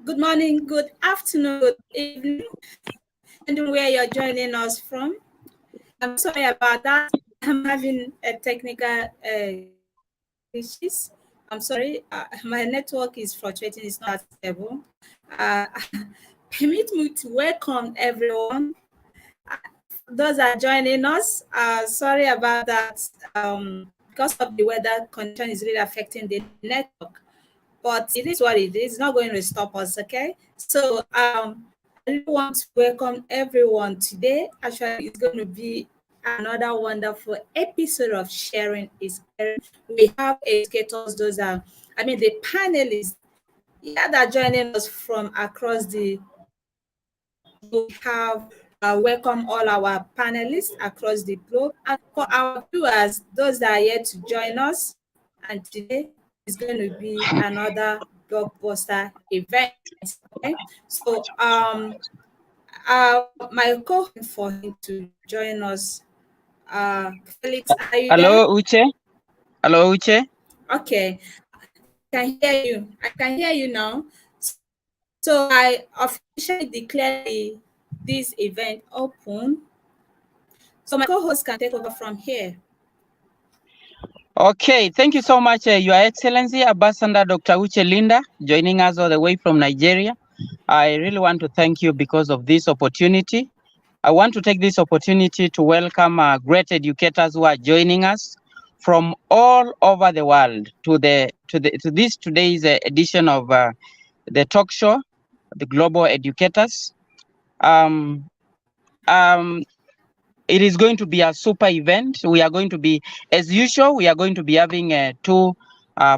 good morning, good afternoon, good evening, and where you're joining us from. I'm sorry about that. I'm having a technical issues. I'm sorry. My network is fluctuating. It's not stable. Uh, Permit me to welcome everyone. Those are joining us. Sorry about that. Because of the weather condition is really affecting the network. But it is what it is. It's not going to stop us, okay? So I really want to welcome everyone today. Actually, it's going to be another wonderful episode of Sharing is Caring. We have educators, the panelists, that are joining us from across the. We have welcome all our panelists across the globe, and for our viewers, those that are here to join us, and today is going to be another blockbuster event. Okay, so my co-host for him to join us, Felix, are you there? Hello, Uche. Hello, Uche. Okay, I can hear you. I can hear you now. So I officially declare this event open. So my co-host can take over from here. Okay, thank you so much, Your Excellency, Ambassador Dr. Uche Linda, joining us all the way from Nigeria. I really want to thank you because of this opportunity. I want to take this opportunity to welcome great educators who are joining us from all over the world to this today's edition of the talk show, the Global Educators. Um, um, It is going to be a super event. We are going to be, as usual, we are going to be having two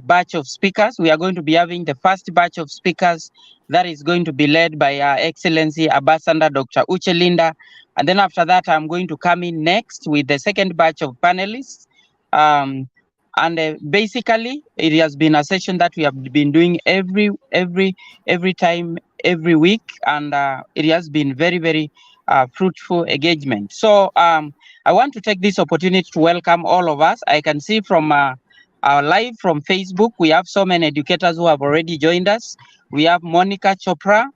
batch of speakers. We are going to be having the first batch of speakers that is going to be led by Our Excellency Ambassador Dr. Uche Linda. And then after that, I'm going to come in next with the second batch of panelists. Basically, it has been a session that we have been doing every time, every week, and it has been very, very fruitful engagement. So I want to take this opportunity to welcome all of us. I can see from our live from Facebook, we have so many educators who have already joined us. We have Monica Chopra.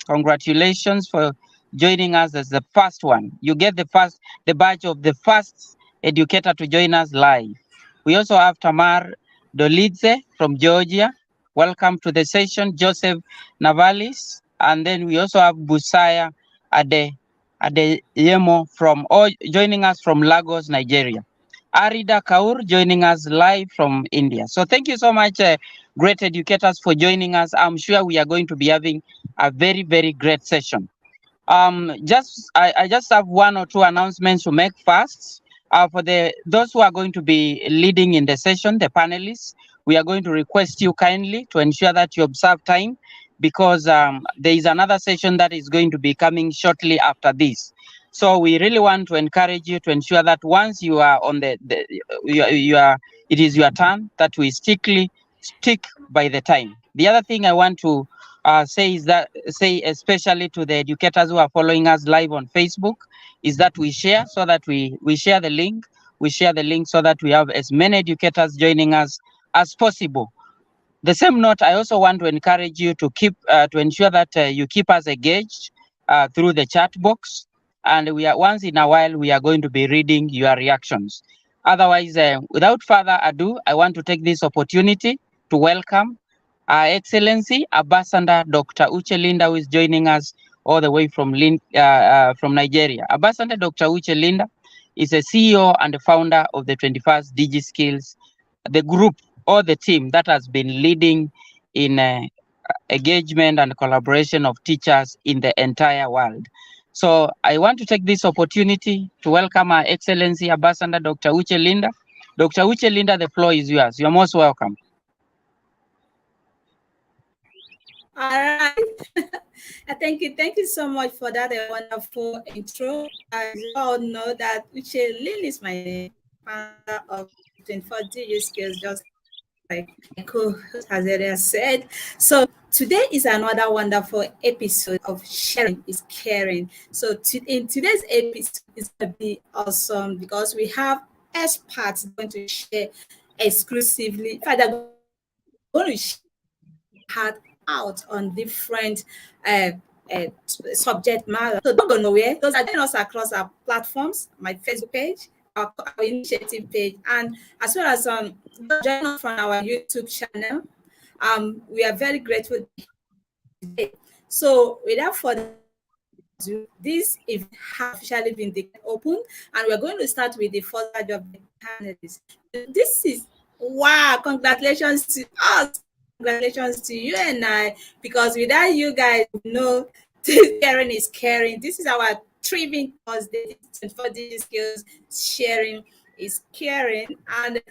Congratulations for joining us as the first one. You get the badge of the first educator to join us live. We also have Tamar Dolidze from Georgia. Welcome to the session, Joseph Navalis. And then we also have Busaya Adeyemo joining us from Lagos, Nigeria. Arida Kaur joining us live from India. So thank you so much, great educators, for joining us. I'm sure we are going to be having a very, very great session. I just have one or two announcements to make first. For those who are going to be leading in the session, the panelists, we are going to request you kindly to ensure that you observe time, because there is another session that is going to be coming shortly after this. So we really want to encourage you to ensure that once you are on it is your turn, that we stick by the time. The other thing I want to say especially to the educators who are following us live on Facebook, is that we share, so that we share the link. We share the link so that we have as many educators joining us as possible. The same note, I also want to encourage you to ensure that you keep us engaged through the chat box, and once in a while we are going to be reading your reactions. Otherwise, without further ado, I want to take this opportunity to welcome Our Excellency Ambassador Dr. Uche Linda, who is joining us all the way from Nigeria. Ambassador Dr. Uche Linda is a CEO and founder of the 21st DigiSkills, the group or the team that has been leading in engagement and collaboration of teachers in the entire world. So I want to take this opportunity to welcome Our Excellency Ambassador Dr. Uche Linda. Dr. Uche Linda, the floor is yours. You're most welcome. All right. Thank you so much for that wonderful intro. As you all know that Uche Lin is my name, founder of 24 DigiSkills, just like co-host has earlier said. So today is another wonderful episode of Sharing is Caring. So in today's episode, it's going to be awesome because we have experts going to share exclusively. In fact, they're going to share out on different subject matter. So don't go nowhere. Those are joining us across our platforms, my Facebook page, our initiative page, and as well as join us from our YouTube channel. We are very grateful today. So without further ado, this event has officially been declared open, and we're going to start with the first batch of the panelists. This is wow! Congratulations to us. Congratulations to you and I, because without you guys, caring is caring. This is our Triving Thursday for these skills. Sharing is caring, and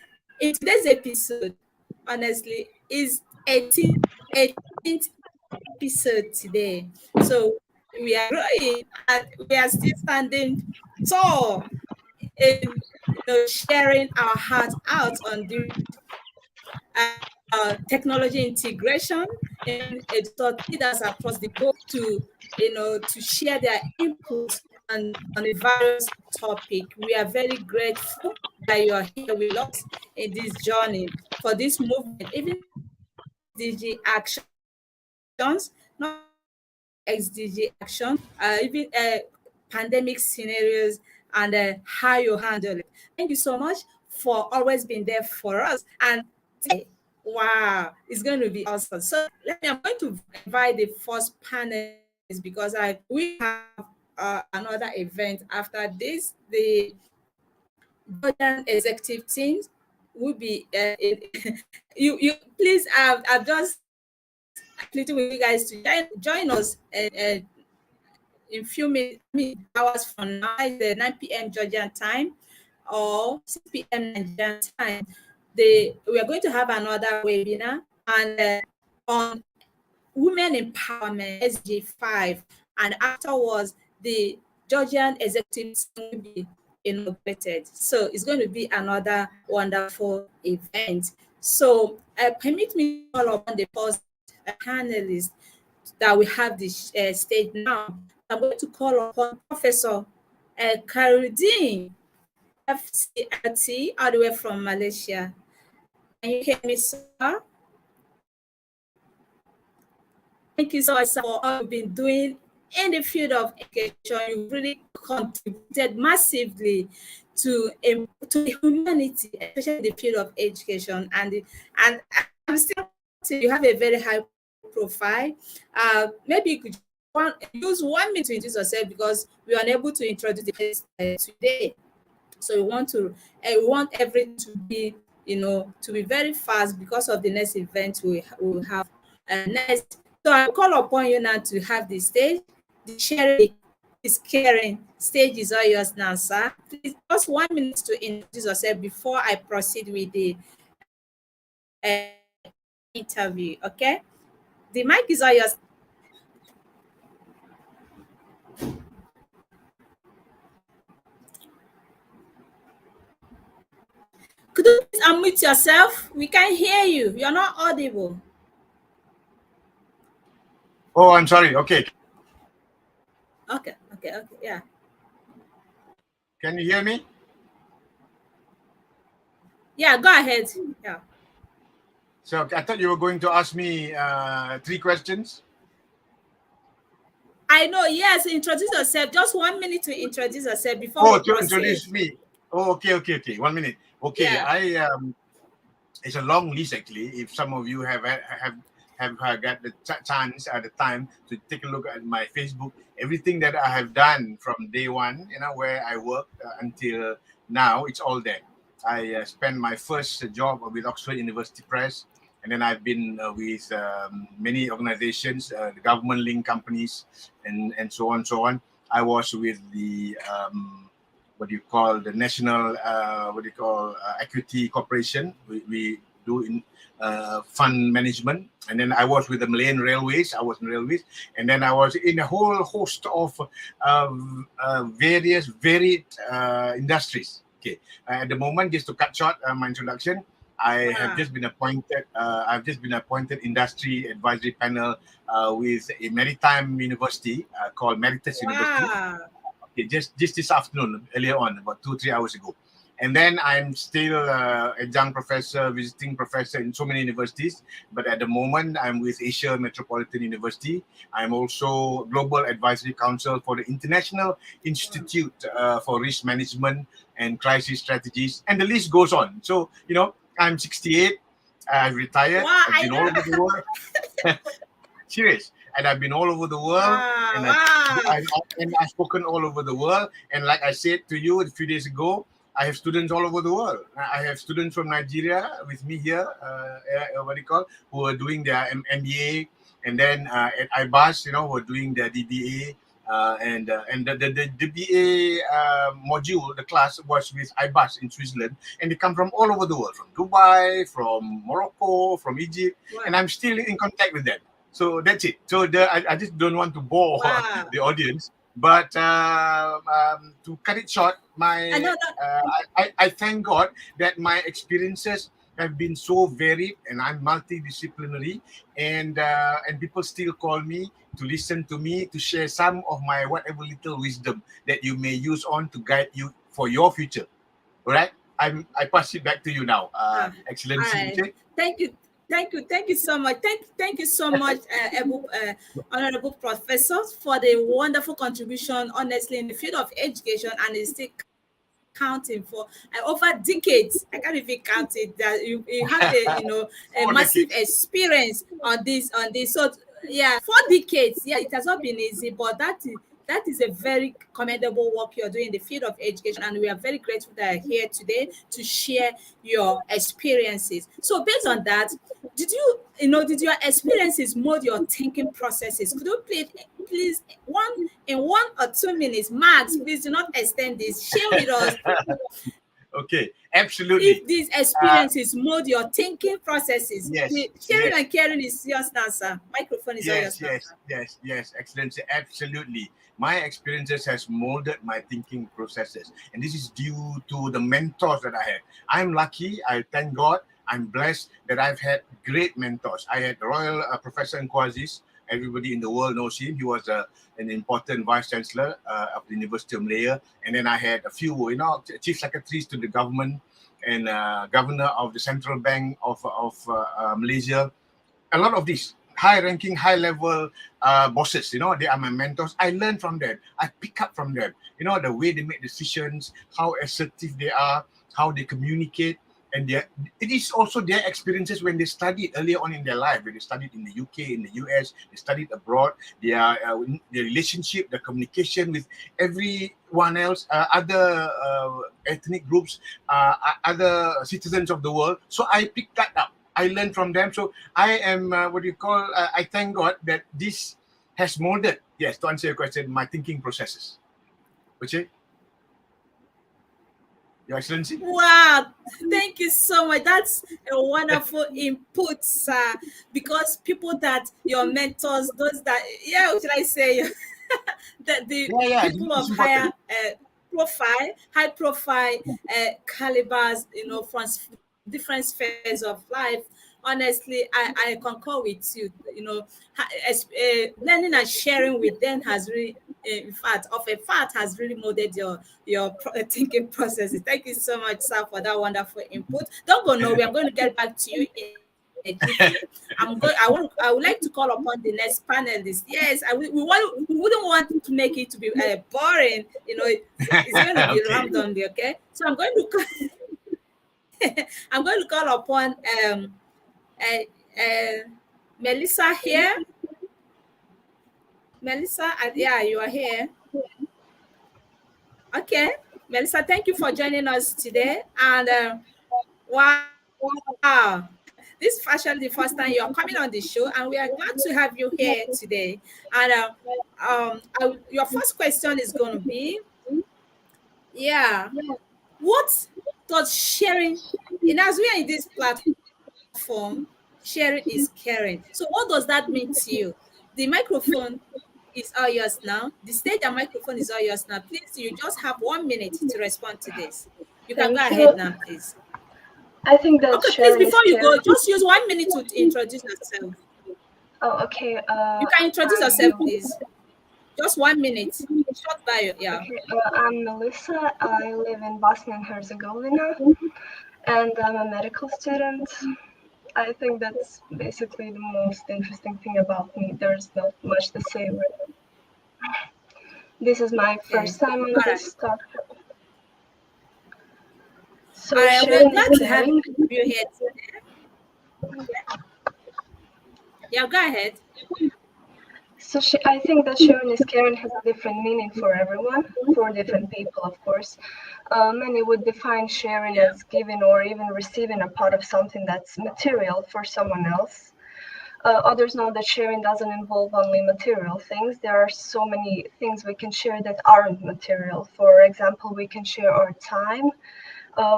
in today's episode, honestly, is 18th episode today. So we are growing and we are still standing tall in sharing our hearts out on the technology integration and thought leaders across the globe to to share their input on a various topic. We are very grateful that you are here with us in this journey for this movement, even SDG actions, not XDG action, even pandemic scenarios, and how you handle it. Thank you so much for always being there for us. And today, wow, it's going to be awesome. So I'm going to invite the first panelist because we have another event after this. The Jordan executive team will be you please I've just pleading with you guys to join us in few minutes, hours from now, the 9 p.m. Georgian time or 6 p.m. Nigerian time. We are going to have another webinar and on women empowerment SG5, and afterwards the Georgian executive team will be inaugurated. So it's going to be another wonderful event. So permit me to call upon the first panelist that we have this stage now. I'm going to call upon Professor Karudin FCRT, all the way from Malaysia. Can you hear me, sir? Thank you so much for all you've been doing in the field of education. You really contributed massively to humanity, especially the field of education. And I'm still saying you have a very high profile. Maybe you could use 1 minute to introduce yourself because we are unable to introduce the case today. So we want everything to be, to be very fast because of the next event we will have next. So I call upon you now to have the stage. The sharing is caring. Stage is all yours now, sir. Please, just 1 minute to introduce yourself before I proceed with the interview. Okay, the mic is all yours. Could you please unmute yourself? We can't hear you. You're not audible. Oh, I'm sorry. Okay. Okay. Yeah. Can you hear me? Yeah, go ahead. Yeah. So I thought you were going to ask me 3 questions. I know. Yes, introduce yourself. Just 1 minute to introduce yourself before we proceed. Introduce me. Oh, okay. 1 minute. Okay, yeah. It's a long list actually. If some of you have got the chance at the time to take a look at my Facebook, everything that I have done from day one, where I worked until now, it's all there. I spent my first job with Oxford University Press, and then I've been with many organizations, the government-linked companies, and so on. I was with the the National Equity Corporation. We do in fund management, and then I was with the Malayan Railways. I was in railways, and then I was in a whole host of various varied industries. Okay, at the moment, just to cut short my introduction, I have just been appointed. I've just been appointed industry advisory panel with a maritime university called Meritus University. Okay, just this afternoon, earlier on, about 2-3 hours ago. And then I'm still adjunct professor, visiting professor in so many universities. But at the moment, I'm with Asia Metropolitan University. I'm also Global Advisory Council for the International Institute for Risk Management and Crisis Strategies. And the list goes on. So, you know, I'm 68. I've retired. Wow, I've been all over the world. Serious. And I've been all over the world. Wow, And I've spoken all over the world. And like I said to you a few days ago, I have students all over the world. I have students from Nigeria with me here, who are doing their MBA, and then at IBAS, you know, who are doing their DBA, and the DBA module, the class was with IBAS in Switzerland, and they come from all over the world, from Dubai, from Morocco, from Egypt, and I'm still in contact with them. So that's it. So I just don't want to bore the audience. But to cut it short, I thank God that my experiences have been so varied, and I'm multidisciplinary, and people still call me to listen to me, to share some of my whatever little wisdom that you may use on to guide you for your future. All right, I pass it back to you now, Excellency. Right. Thank you. Thank you so much. Thank you so much, Honorable Professors, for the wonderful contribution, honestly, in the field of education, and it's still counting for over decades. I can't even count it. That you have a massive experience on this. So yeah, 4 decades. Yeah, it has not been easy, but that is a very commendable work you're doing in the field of education, and we are very grateful that you're here today to share your experiences. So based on that, did your experiences mold your thinking processes? Could you please in 1 or 2 minutes, Max, please do not extend this, share with us. Okay, absolutely. If these experiences mold your thinking processes. Yes, sharing and caring is yours now, sir. Microphone is yours now. Yes, Excellency, absolutely. My experiences has molded my thinking processes, and this is due to the mentors that I had. I'm lucky. I thank God. I'm blessed that I've had great mentors. I had Royal Professor Nkwazis. Everybody in the world knows him. He was an important vice chancellor of the University of Malaya. And then I had a few, chief secretaries to the government and governor of the Central Bank of Malaysia. A lot of these high-ranking, high-level bosses, they are my mentors. I learn from them. I pick up from them. The way they make decisions, how assertive they are, how they communicate. And it is also their experiences when they studied earlier on in their life, when they studied in the UK, in the US, they studied abroad, their relationship, their communication with everyone else, other ethnic groups, other citizens of the world. So I picked that up. I learned from them. So I am, I thank God that this has molded, yes, to answer your question, my thinking processes. Okay? Your Excellency. Wow, thank you so much. That's a wonderful input, sir. Because people that your mentors, those that, what should I say? People of high profile calibers, from different spheres of life. Honestly, I concur with you. Learning and sharing with them has really, has really molded your thinking processes. Thank you so much, sir, for that wonderful input. Don't go nowhere. I'm going to get back to you in a jiffy. I would like to call upon the next panelist. Yes, we wouldn't want to make it to be boring. It's going to be randomly, okay? So I'm going to call upon Melissa here. Melissa, you are here. Okay, Melissa, thank you for joining us today. And wow, this is actually the first time you are coming on the show, and we are glad to have you here today. And your first question is going to be, what does sharing, as we are in this platform, sharing is caring. So what does that mean to you? The microphone is all yours now. The stage and microphone is all yours now. Please, you just have 1 minute to respond to this. You can go ahead now, please. I think that please, before you go, just use 1 minute to introduce yourself. Oh, okay. You can introduce yourself, please. Just 1 minute. Short bio. Yeah. Okay, I'm Melissa. I live in Bosnia and Herzegovina, and I'm a medical student. I think that's basically the most interesting thing about me. There's not much to say. Really. This is my Okay. first time on All right. this talk. So All right. We're sharing glad is to have caring. you here today. Yeah, go ahead. So I think that sharing is caring has a different meaning for everyone, for different people, of course. Many would define sharing as giving or even receiving a part of something that's material for someone else. Others know that sharing doesn't involve only material things. There are so many things we can share that aren't material. For example, we can share our time,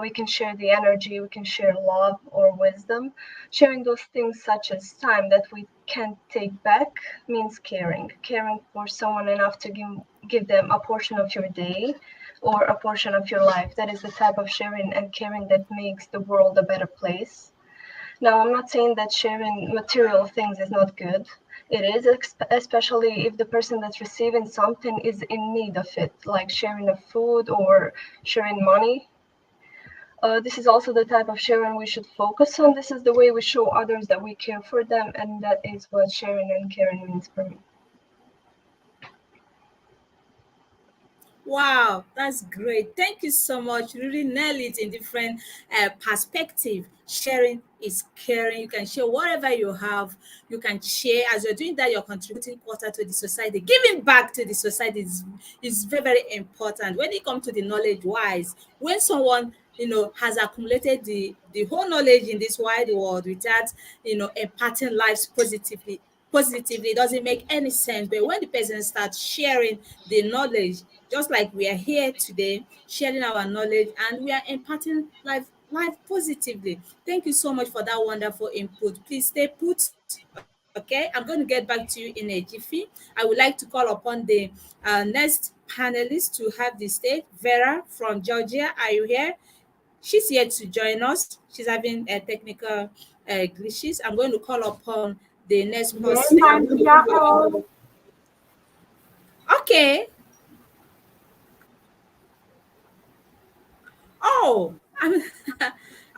we can share the energy, we can share love or wisdom. Sharing those things, such as time, that we can't take back, means caring. Caring for someone enough to give them a portion of your day or a portion of your life. That is the type of sharing and caring that makes the world a better place. Now, I'm not saying that sharing material things is not good. It is, especially if the person that's receiving something is in need of it, like sharing of food or sharing money. This is also the type of sharing we should focus on. This is the way we show others that we care for them, and that is what sharing and caring means for me. Wow, that's great. Thank you so much. You really nail it in different perspective. Sharing is caring. You can share whatever you have. You can share. As you're doing that, you're contributing quarter to the society. Giving back to the society is very, very important. When it comes to the knowledge wise, when someone has accumulated the whole knowledge in this wide world without imparting lives positively, it doesn't make any sense. But when the person starts sharing the knowledge, just like we are here today sharing our knowledge and we are imparting life positively. Thank you so much for that wonderful input. Please stay put. Okay, I'm going to get back to you in a jiffy. I would like to call upon the next panelist to have the stage. Vera from Georgia, are you here? She's here to join us. She's having a technical glitches. I'm going to call upon the next Yes, person. I'm here. Hello. Okay. Oh, I'm all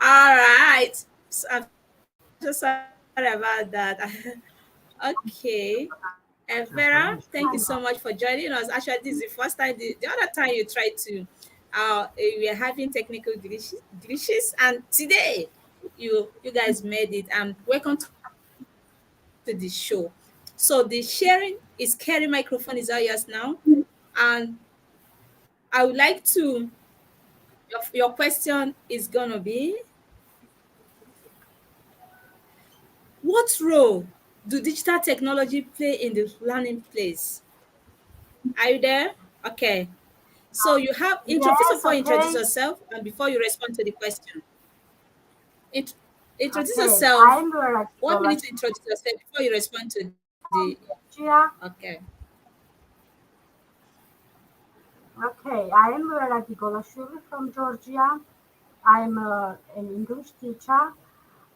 right. So I'm so sorry about that. Okay. Vera, thank you so much for joining us. Actually, this is the first time. The other time you tried to, we are having technical glitches, and today you guys made it. And welcome to the show. So the sharing is caring microphone is all yours now, and I would like to. Your question is gonna be, what role do digital technology play in the learning place? Are you there? Okay. So you have intro. First of Yes, all, introduce okay. yourself, and before you respond to the question, Int- introduce Okay, yourself. I'm Brit. 1 minute to introduce yourself before you respond to the. Georgia. Okay. Okay, I'm from Georgia. I'm an English teacher,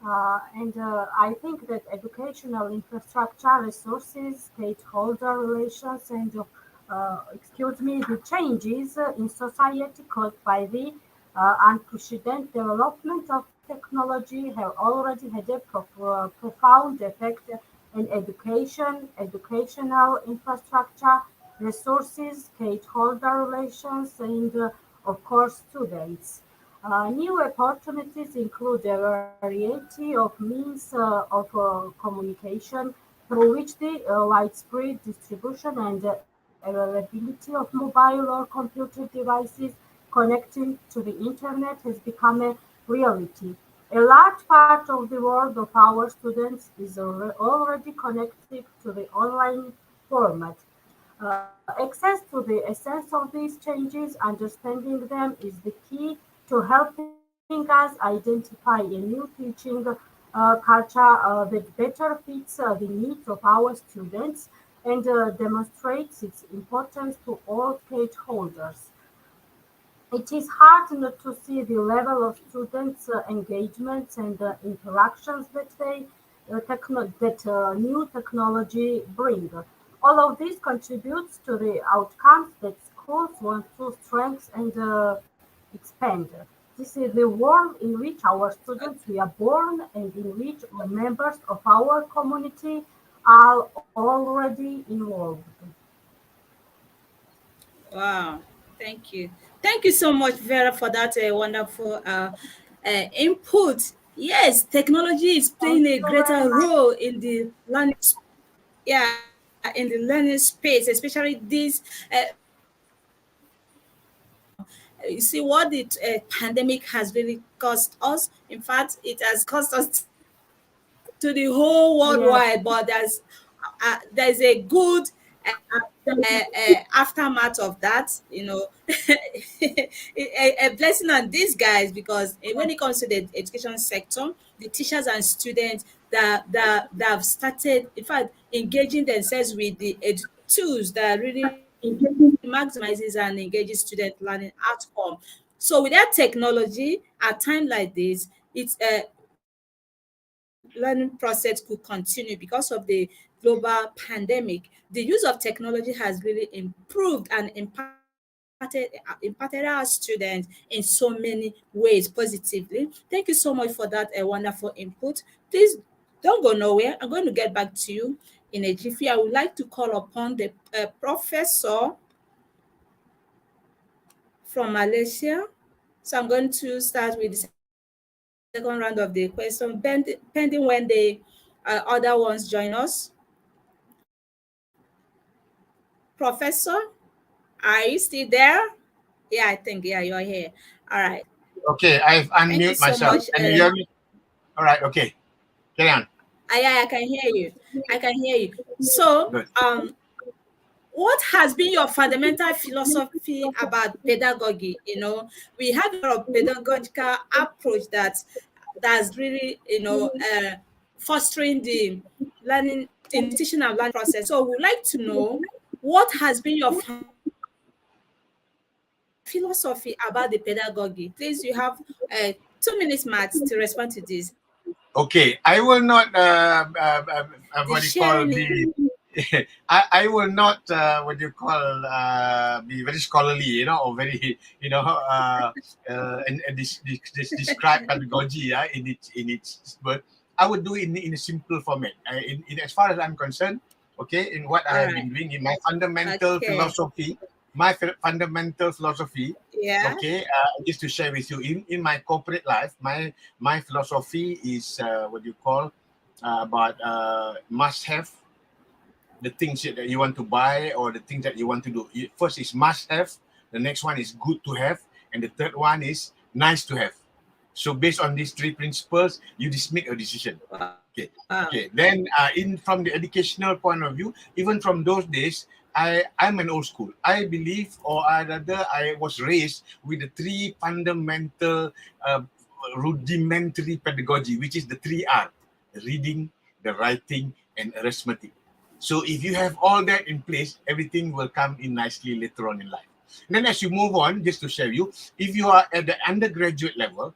and I think that educational infrastructure, resources, stakeholder relations, and the changes in society caused by the unprecedented development of technology have already had a profound effect in education, educational infrastructure, resources, stakeholder relations, and of course students. New opportunities include a variety of means of communication through which the widespread distribution and availability of mobile or computer devices connecting to the internet has become a reality. A large part of the world of our students is already connected to the online format. Access to the essence of these changes, understanding them is the key to helping us identify a new teaching culture that better fits the needs of our students and demonstrates its importance to all stakeholders. It is hard not to see the level of students' engagements and interactions that new technology bring. All of this contributes to the outcomes that schools want to strengthen and expand. This is the world in which our students were born and in which the members of our community are already involved. Wow, thank you. Thank you so much, Vera, for that wonderful input. Yes, technology is Thank playing a you very greater much. role in the learning, yeah, in the learning space, especially this. You see what the pandemic has really cost us. In fact, it has cost us to the whole Yes. worldwide. But there's a good aftermath of that, a blessing on these guys, because when it comes to the education sector, the teachers and students that have started, in fact, engaging themselves with the tools that really maximizes and engages student learning outcome. So without technology, at time like this, it's learning process could continue because of the global pandemic. The use of technology has really improved and impacted our students in so many ways positively. Thank you so much for that wonderful input. Please don't go nowhere. I'm going to get back to you in a jiffy. I would like to call upon the professor from Malaysia. So I'm going to start with the second round of the question, pending when the other ones join us. Professor, are you still there? Yeah, I think, yeah, you're here. All right. Okay, I've Thank you unmuted so myself. much. Can you hear me? All right, okay. Carry on. Yeah, I can hear you. I can hear you. So, Good. what has been your fundamental philosophy about pedagogy? We have a lot of pedagogical approach that's really, fostering the learning in teaching and learning process. So we'd like to know what has been your philosophy about the pedagogy. Please, you have 2 minutes max to respond to this. Okay, I will not The what do you call sharing be I will not what do you call be very scholarly, or very and this describe pedagogy in its word. I would do it in a simple format. In as far as I'm concerned, okay, in what I all have right. been doing in my fundamental Okay. philosophy, fundamental philosophy. Yeah. Okay, just to share with you, in my corporate life, my philosophy is what you call about must have, the things that you want to buy or the things that you want to do. First is must have, the next one is good to have, and the third one is nice to have. So based on these three principles, you just make a decision. Okay. Wow. Okay. Then in from the educational point of view, even from those days, I'm an old school. I believe, or rather, I was raised with the three fundamental rudimentary pedagogy, which is the 3R: reading, the writing, and arithmetic. So if you have all that in place, everything will come in nicely later on in life. And then as you move on, just to share you, if you are at the undergraduate level,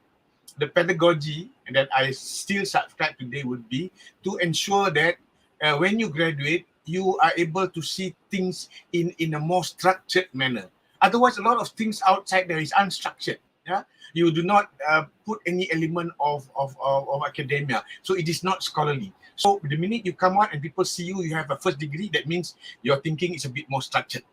the pedagogy that I still subscribe today would be to ensure that when you graduate, you are able to see things in a more structured manner. Otherwise, a lot of things outside there is unstructured. Yeah, you do not put any element of academia, so it is not scholarly. So the minute you come out and people see you, you have a first degree. That means your thinking is a bit more structured.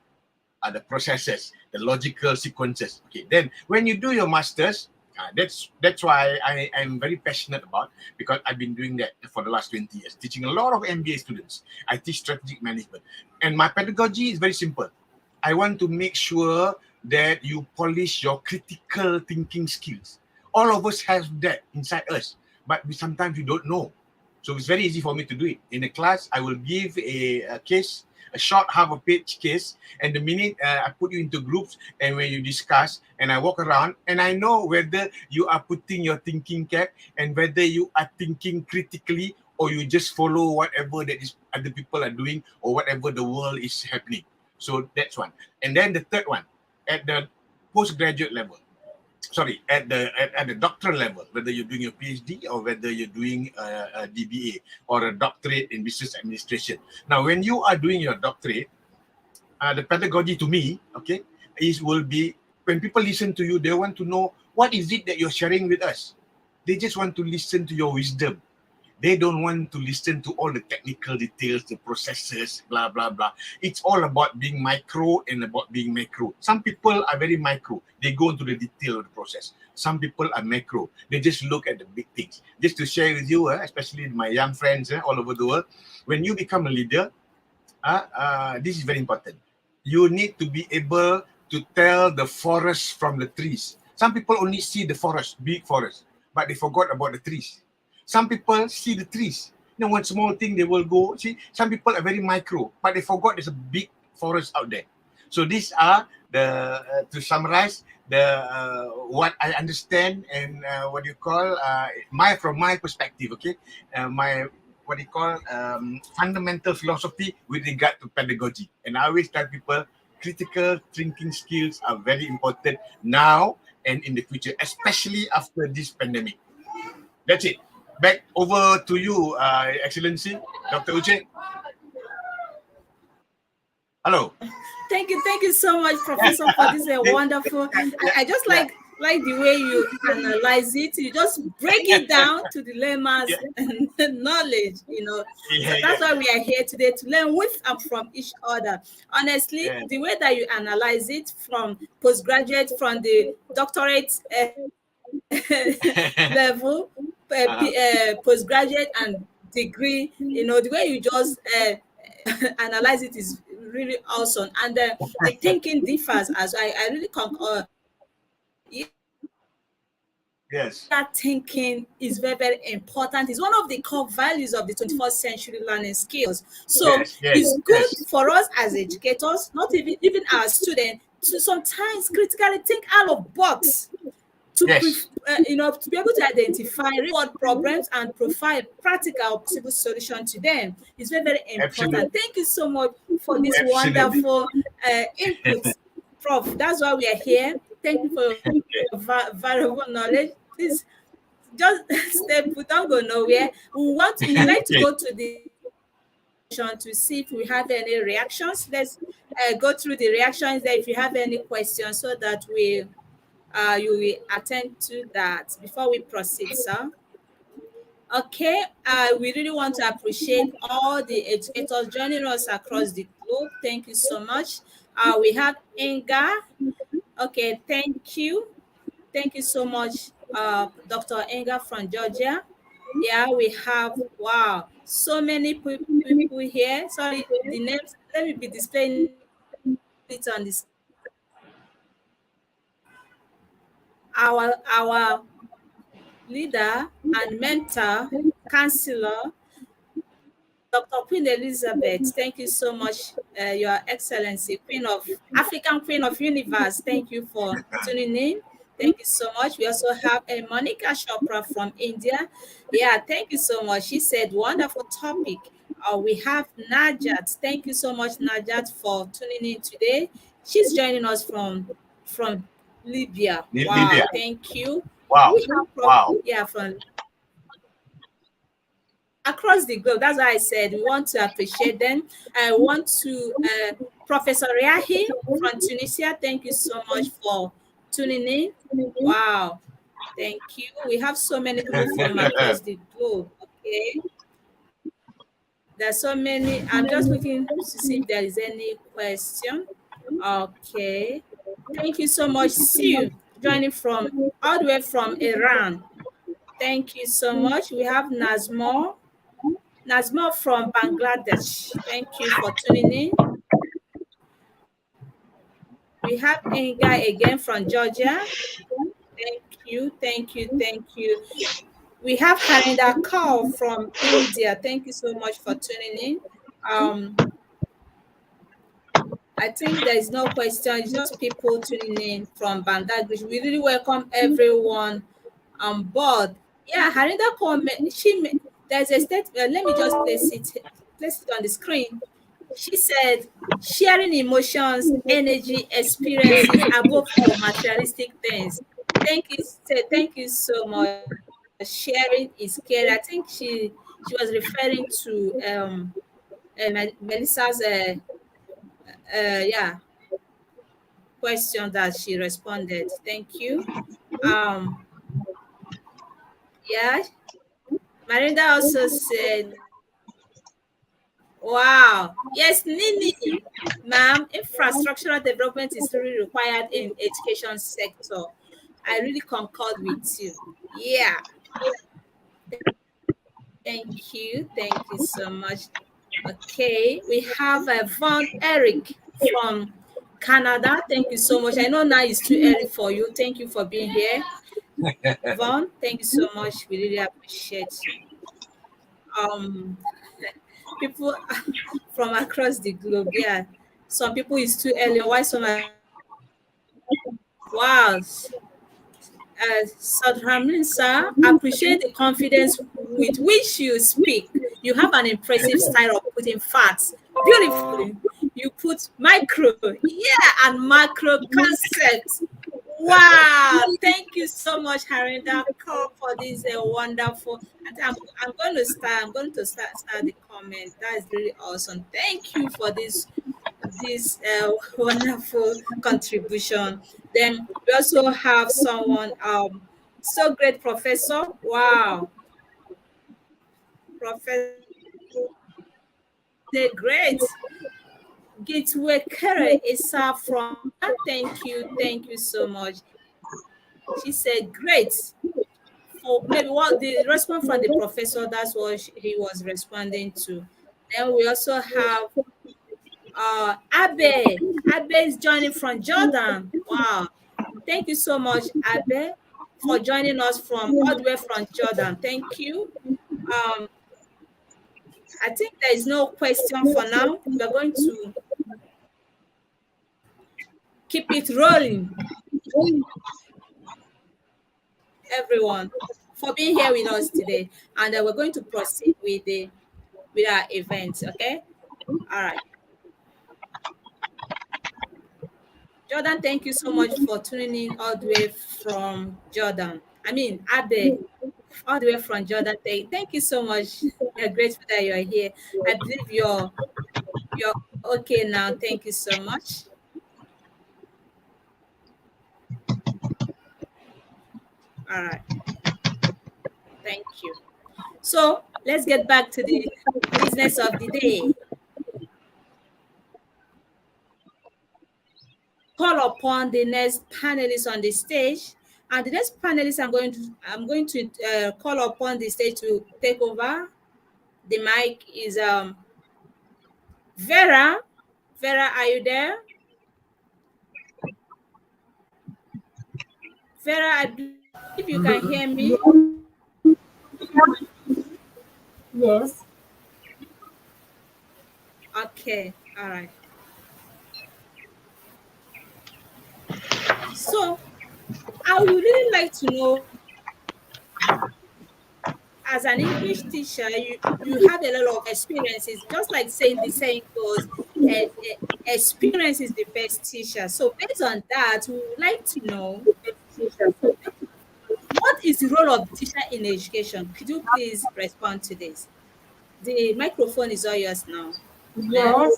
The processes, the logical sequences. Okay, then when you do your masters, that's why I am very passionate about, because I've been doing that for the last 20 years, teaching a lot of MBA students. I teach strategic management, and my pedagogy is very simple. I want to make sure that you polish your critical thinking skills. All of us have that inside us, but sometimes we don't know. So it's very easy for me to do it. In a class, I will give a case, a short half a page case, and the minute I put you into groups, and when you discuss, and I walk around, and I know whether you are putting your thinking cap, and whether you are thinking critically, or you just follow whatever that is other people are doing, or whatever the world is happening. So that's one. And then the third one, at the postgraduate level, sorry, at the doctoral level, whether you're doing your PhD or whether you're doing a DBA or a doctorate in business administration. Now, when you are doing your doctorate, the pedagogy to me, okay, will be when people listen to you, they want to know what is it that you're sharing with us. They just want to listen to your wisdom. They don't want to listen to all the technical details, the processes, blah, blah, blah. It's all about being micro and about being macro. Some people are very micro. They go into the detail of the process. Some people are macro. They just look at the big things. Just to share with you, especially my young friends all over the world, when you become a leader, this is very important. You need to be able to tell the forest from the trees. Some people only see the forest, big forest, but they forgot about the trees. Some people see the trees. You know, one small thing they will go. See, some people are very micro, but they forgot there's a big forest out there. So these are the to summarize the what I understand and what you call from my perspective. Okay, my what you call fundamental philosophy with regard to pedagogy. And I always tell people critical thinking skills are very important now and in the future, especially after this pandemic. That's it. Back over to you, Excellency, Dr. Uche. Hello. Thank you so much, Professor, for this wonderful. I just like the way you analyze it. You just break it down to the layman's knowledge. You know, so that's why we are here today, to learn with and from each other. Honestly, the way that you analyze it, from postgraduate, from the doctorate level, postgraduate and degree, you know, the way you just analyze it is really awesome. And the thinking differs, as I really concur. Yes. That thinking is very, very important. It's one of the core values of the 21st century learning skills. So it's good for us as educators, not even our students, to sometimes critically think out of box, to to be able to identify real problems and provide practical possible solution to them. It's very, very important. Absolutely. Thank you so much for this wonderful input, Prof. That's why we are here. Thank you for your valuable knowledge. Please just stay put, don't go nowhere. We'd like to go to the to see if we have any reactions. Let's go through the reactions there if you have any questions, so that you will attend to that before we proceed, sir. Okay, we really want to appreciate all the educators joining us across the globe. Thank you so much. We have Inga. Okay, thank you. Thank you so much, Dr. Inga from Georgia. Yeah, we have, wow, so many people here. Sorry, the names, let me be displaying it on this. Our leader and mentor, counselor, Dr. Queen Elizabeth, thank you so much, Your Excellency, African Queen of Universe. Thank you for tuning in. Thank you so much. We also have Monica Chopra from India. Yeah, thank you so much. She said, wonderful topic. We have Najat. Thank you so much, Najat, for tuning in today. She's joining us from Libya. Wow, Libya. Thank you. Wow. Yeah, from across the globe. That's why I said we want to appreciate them. I want to Professor Riahi from Tunisia. Thank you so much for tuning in. Wow, thank you. We have so many people from across the globe. Okay, there's so many. I'm just looking to see if there is any question. Okay, thank you so much. See you joining from all the way from Iran. Thank you so much. We have Nazmo from Bangladesh. Thank you for tuning in. We have Inga again from Georgia. Thank you. We have Harinda Kaur from India. Thank you so much for tuning in. I think there is no question. It's just people tuning in from Bangladesh. We really welcome everyone on board. Yeah, Harinda Kaur, there's a statement. Let me just place it on the screen. She said, sharing emotions, energy, experiences above all materialistic things. Thank you so much. Sharing is care. I think she was referring to Melissa's yeah question that she responded. Thank you. Um, yeah, Marinda also said, "Wow, yes, Nini, ma'am, infrastructural development is really required in education sector. I really concord with you. Yeah, thank you so much. Okay, we have Von Eric from Canada. Thank you so much. I know now it's too early for you. Thank you for being here. Vaughn, thank you so much. We really appreciate you. Um, people from across the globe, yeah. Some people it's too early. Why some are wow. Sadhamlin sir, appreciate the confidence with which you speak. You have an impressive style of putting facts beautifully. You put micro, yeah, and macro concepts. Wow, thank you so much, Harinda Kaur, for this wonderful. I'm going to start the comment. That is really awesome. Thank you for this wonderful contribution. Then we also have someone so great, Professor. Wow, Professor great. Gateway Kere Isa from thank you so much. She said great. For maybe what the response from the professor, that's what he was responding to. Then we also have Abe. Abe is joining from Jordan. Wow. Thank you so much, Abe, for joining us from all the way from Jordan. Thank you. Um, I think there is no question for now. We're going to keep it rolling, everyone, for being here with us today. And we're going to proceed with our event. Okay. All right. Jordan, thank you so much for tuning in all the way from Jordan. I mean, Abe, all the way from Jordan. Thank you so much. We're grateful that you're here. I believe you're okay now. Thank you so much. All right. Thank you. So let's get back to the business of the day. Call upon the next panelist on the stage. And the next panelist I'm going to call upon the stage to take over. The mic is Vera. Vera, are you there? Vera, I believe you can hear me. Yes. Okay, all right. So I would really like to know, as an English teacher, you have a lot of experiences, just like saying the saying goes, experience is the best teacher. So based on that, we would like to know what is the role of the teacher in education? Could you please respond to this? The microphone is all yours now, ma'am.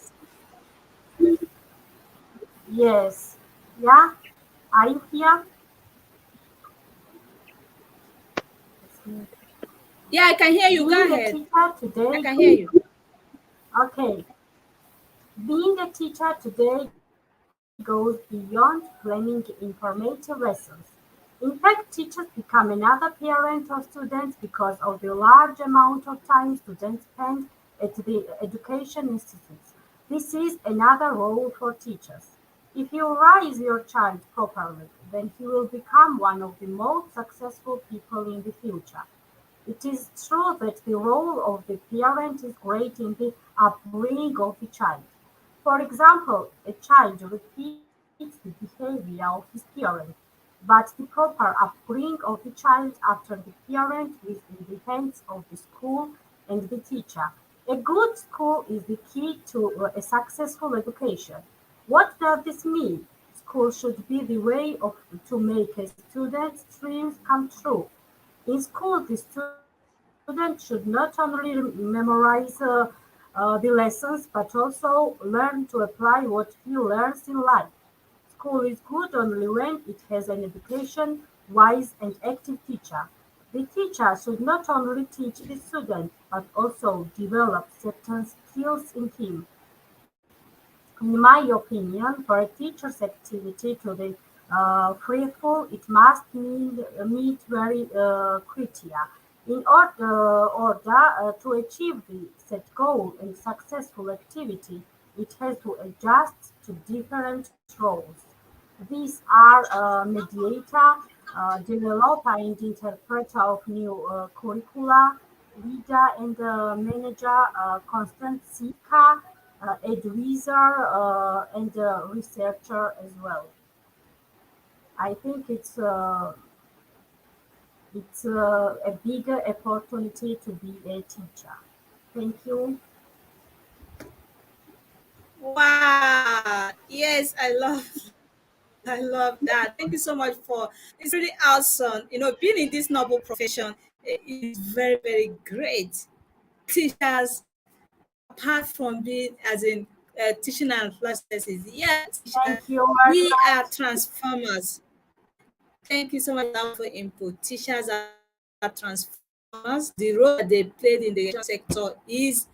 Yes. Yes. Yeah. Are you here? Yeah, I can hear you. Go Being a ahead. teacher I today, can hear you. okay. Being a teacher today goes beyond planning informative lessons. In fact, teachers become another parent of students because of the large amount of time students spend at the education institutes. This is another role for teachers. If you raise your child properly, then he will become one of the most successful people in the future. It is true that the role of the parent is great in the upbringing of the child. For example, a child repeats the behavior of his parent, but the proper upbringing of the child after the parent is in the hands of the school and the teacher. A good school is the key to a successful education. What does this mean? school should be the way to make a student's dreams come true. In school, the student should not only memorize the lessons, but also learn to apply what he learns in life. School is good only when it has an education, wise and active teacher. The teacher should not only teach the student, but also develop certain skills in him. In my opinion, for a teacher's activity to be fruitful, it must meet very criteria. In order to achieve the set goal and successful activity, it has to adjust to different roles. These are mediator, developer and interpreter of new curricula, leader and manager, constant seeker, advisor, and researcher as well. I think it's a bigger opportunity to be a teacher. Thank you. Wow. Yes, I love that. Thank you so much for it's really awesome. Being in this noble profession is very, very great. Teachers, apart from being as in teaching and classes, yeah, teachers, Thank you very we are much. transformers. Thank you so much for input. Teachers are transformers. The role that they played in the education sector is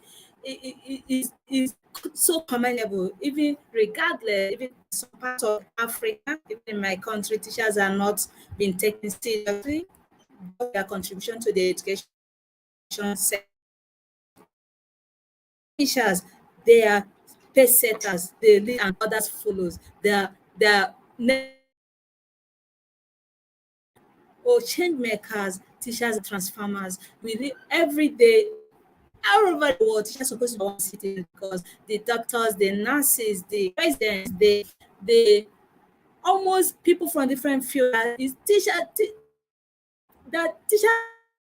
so commendable. Even regardless, even some parts of Africa, even in my country, teachers are not being taken seriously. Their contribution to the education sector. Teachers, they are pace setters. They lead and others follows. They are change makers, teachers, transformers. We live every day all over the world. Teachers are supposed to be one city because the doctors, the nurses, the presidents, the almost people from different fields is that teacher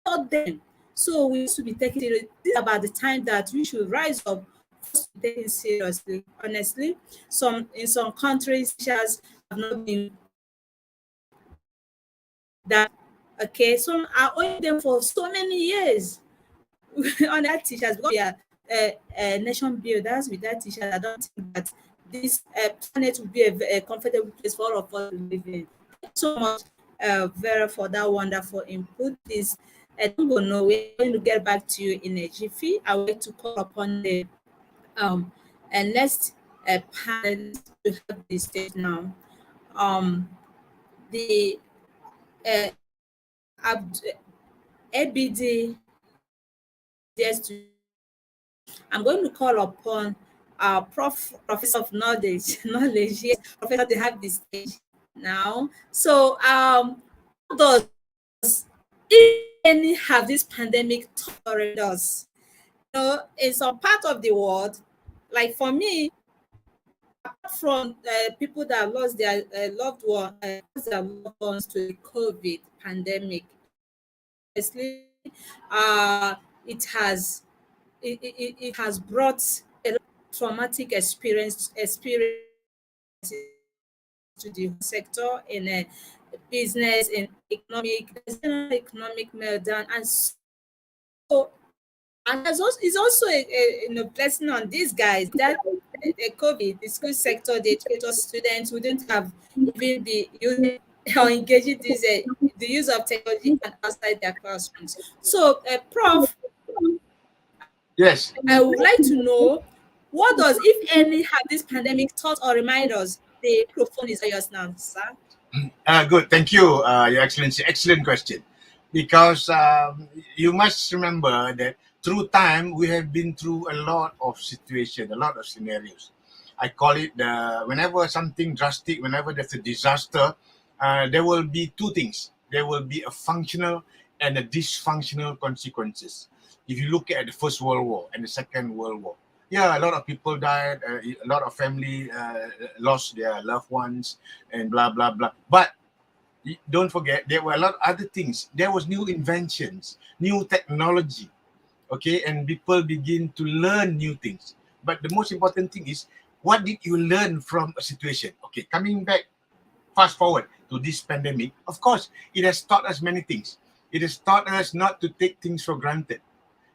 taught them. So we should be taking serious. This is about the time that we should rise up to be taken seriously. Honestly, in some countries, teachers have not been that okay. Some are owing them for so many years. On that teachers because we are nation builders without teachers. I don't think that this planet would be a comfortable place for all of us to live in. Thank you so much, Vera, for that wonderful input. This no, we're going to get back to you in a jiffy. I would like to call upon the and next panelist to have the stage now. The ABD. Yes, I'm going to call upon our professor of knowledge, yes, professor to have the stage now. So, how does if any have this pandemic taught us? In some part of the world, like for me, apart from people that lost their loved ones to the COVID pandemic, honestly, it has it has brought a lot of traumatic experience to the sector in business and economic meltdown, and so and it's also a blessing on these guys that COVID, the school sector, the educator students wouldn't have even be using or engaging the use of technology and outside their classrooms. So, Prof, Yes. I would like to know what does, if any, have this pandemic taught or remind us? The microphone is yours now, sir. Good. Thank you, Your Excellency. Excellent question. Because you must remember that through time, we have been through a lot of situations, a lot of scenarios. I call it whenever something drastic, whenever there's a disaster, there will be two things. There will be a functional and a dysfunctional consequences. If you look at the First World War and the Second World War, yeah, a lot of people died, a lot of family lost their loved ones, and blah blah blah. But don't forget, there were a lot of other things. There was new inventions, new technology, okay, and people begin to learn new things. But the most important thing is, what did you learn from a situation? Okay, coming back fast forward to this pandemic, of course, it has taught us many things. It has taught us not to take things for granted.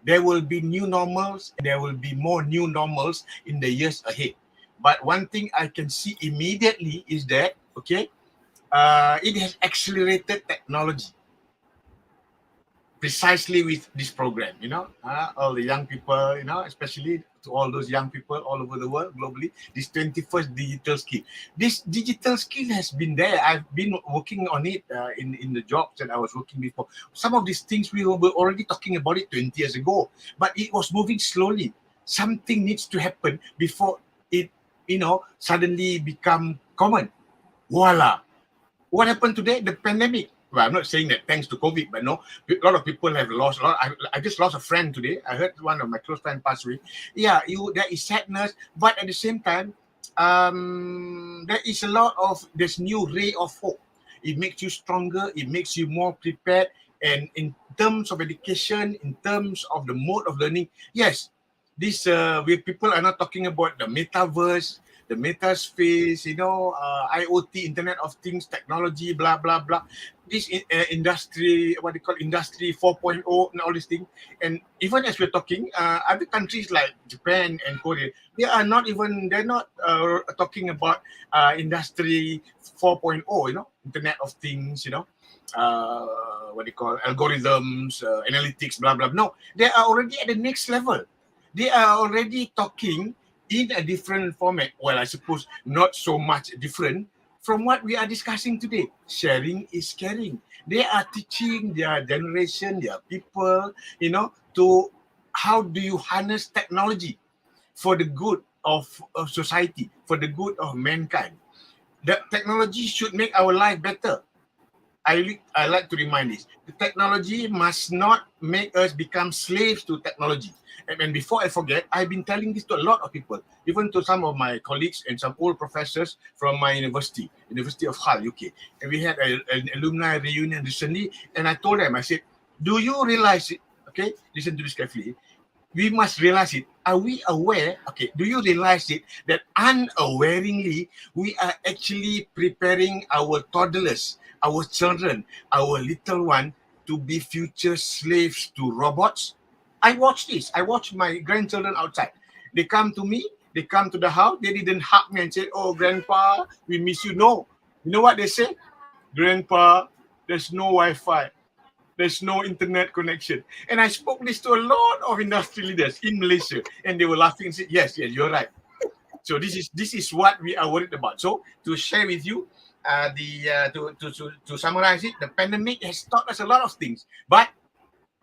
There will be new normals, and there will be more new normals in the years ahead. But one thing I can see immediately is that, okay, it has accelerated technology precisely with this program, all the young people, especially to all those young people all over the world globally, this 21st digital skill. This digital skill has been there. I've been working on it in the jobs that I was working before. Some of these things we were already talking about it 20 years ago, but it was moving slowly. Something needs to happen before it, suddenly become common. Voila. What happened today? The pandemic. Well, I'm not saying that thanks to COVID, but no, a lot of people have lost a lot. I just lost a friend today. I heard one of my close friends pass away. Yeah, there is sadness, but at the same time, there is a lot of this new ray of hope. It makes you stronger. It makes you more prepared. And in terms of education, in terms of the mode of learning, yes, this people are not talking about the metaverse, the meta space, IoT, Internet of Things, technology, blah, blah, blah. This industry, what they call industry 4.0 and all these things. And even as we're talking, other countries like Japan and Korea, they're not talking about industry 4.0, Internet of Things, what they call algorithms, analytics, blah, blah. No, they are already at the next level. They are already talking in a different format. Well, I suppose not so much different from what we are discussing today. Sharing is caring. They are teaching their generation, their people, to how do you harness technology for the good of society, for the good of mankind. The technology should make our life better. I like to remind this. The technology must not make us become slaves to technology. And before I forget, I've been telling this to a lot of people, even to some of my colleagues and some old professors from my University of Hull, UK. And we had an alumni reunion recently, and I told them, I said, do you realize it? Okay, listen to this carefully. We must realize it. Are we aware? Okay, do you realize it that unawareingly we are actually preparing our toddlers, our children, our little one to be future slaves to robots? I watch this. I watch my grandchildren outside. They come to me. They come to the house. They didn't hug me and say, "Oh, Grandpa, we miss you." No. You know what they say? "Grandpa, there's no Wi-Fi. There's no internet connection." And I spoke this to a lot of industry leaders in Malaysia, and they were laughing and said, yes, you're right. So this is what we are worried about. So to share with you, to summarize it, the pandemic has taught us a lot of things. But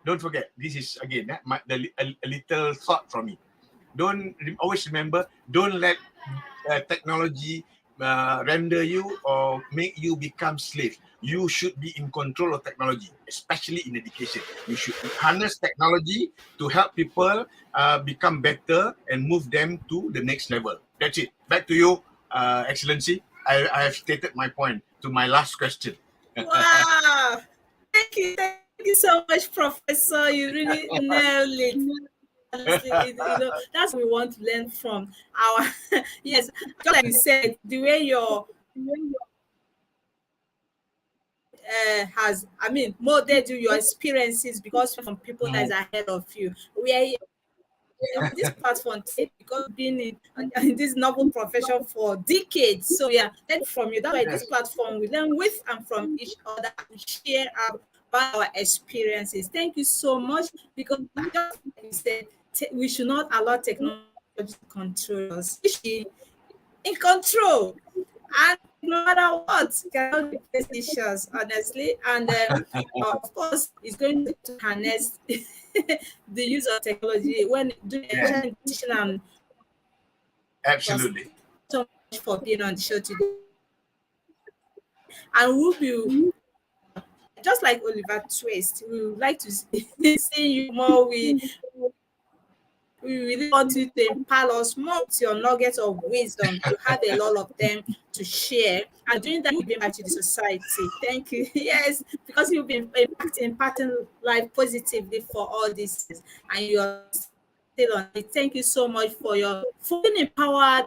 don't forget, this is again a little thought from me. Always remember, don't let technology render you or make you become slave. You should be in control of technology, especially in education. You should harness technology to help people become better and move them to the next level. That's it. Back to you, Excellency. I have stated my point to my last question. Wow. Thank you so much, Professor. You really nailed it. Honestly, that's what we want to learn from our yes, just like you said, the way your has molded you, your experiences, because from people that is ahead of you. We are here in this platform today because being in this novel profession for decades. So yeah, learn from you. That's why this platform we learn with and from each other and share about our experiences. Thank you so much, because just like you said, we should not allow technology to control us. We should be in control, and no matter what, cannot replace issues, honestly. And of course, it's going to harness the use of technology when doing teaching. And Absolutely. so much for being on the show today. And we'll be just like Oliver Twist. We would like to see you more. We really want you to impart us more with your nuggets of wisdom. You have a lot of them to share. And doing that, you'll be back to the society. Thank you. Yes, because you've been impacting life positively for all these things. And you're still on it. Thank you so much for your fully empowered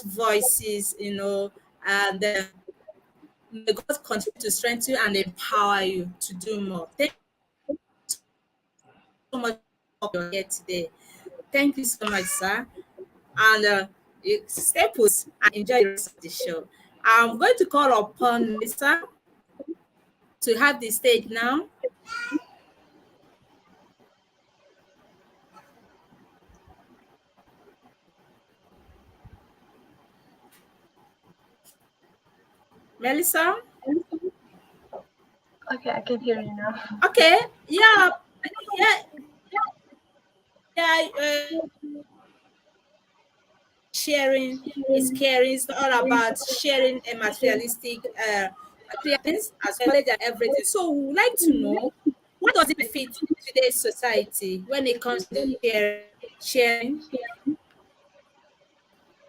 voices, and May God continue to strengthen you and empower you to do more. Thank you so much for your here today. Thank you so much, sir. And stay put and enjoy the rest of the show. I'm going to call upon Melissa to have the stage now. Melissa? Okay, I can hear you now. Okay. Yeah. Yeah. Yeah. Sharing is caring. It's all about sharing a materialistic material things as well as everything. So we would like to know, what does it fit today's society when it comes to sharing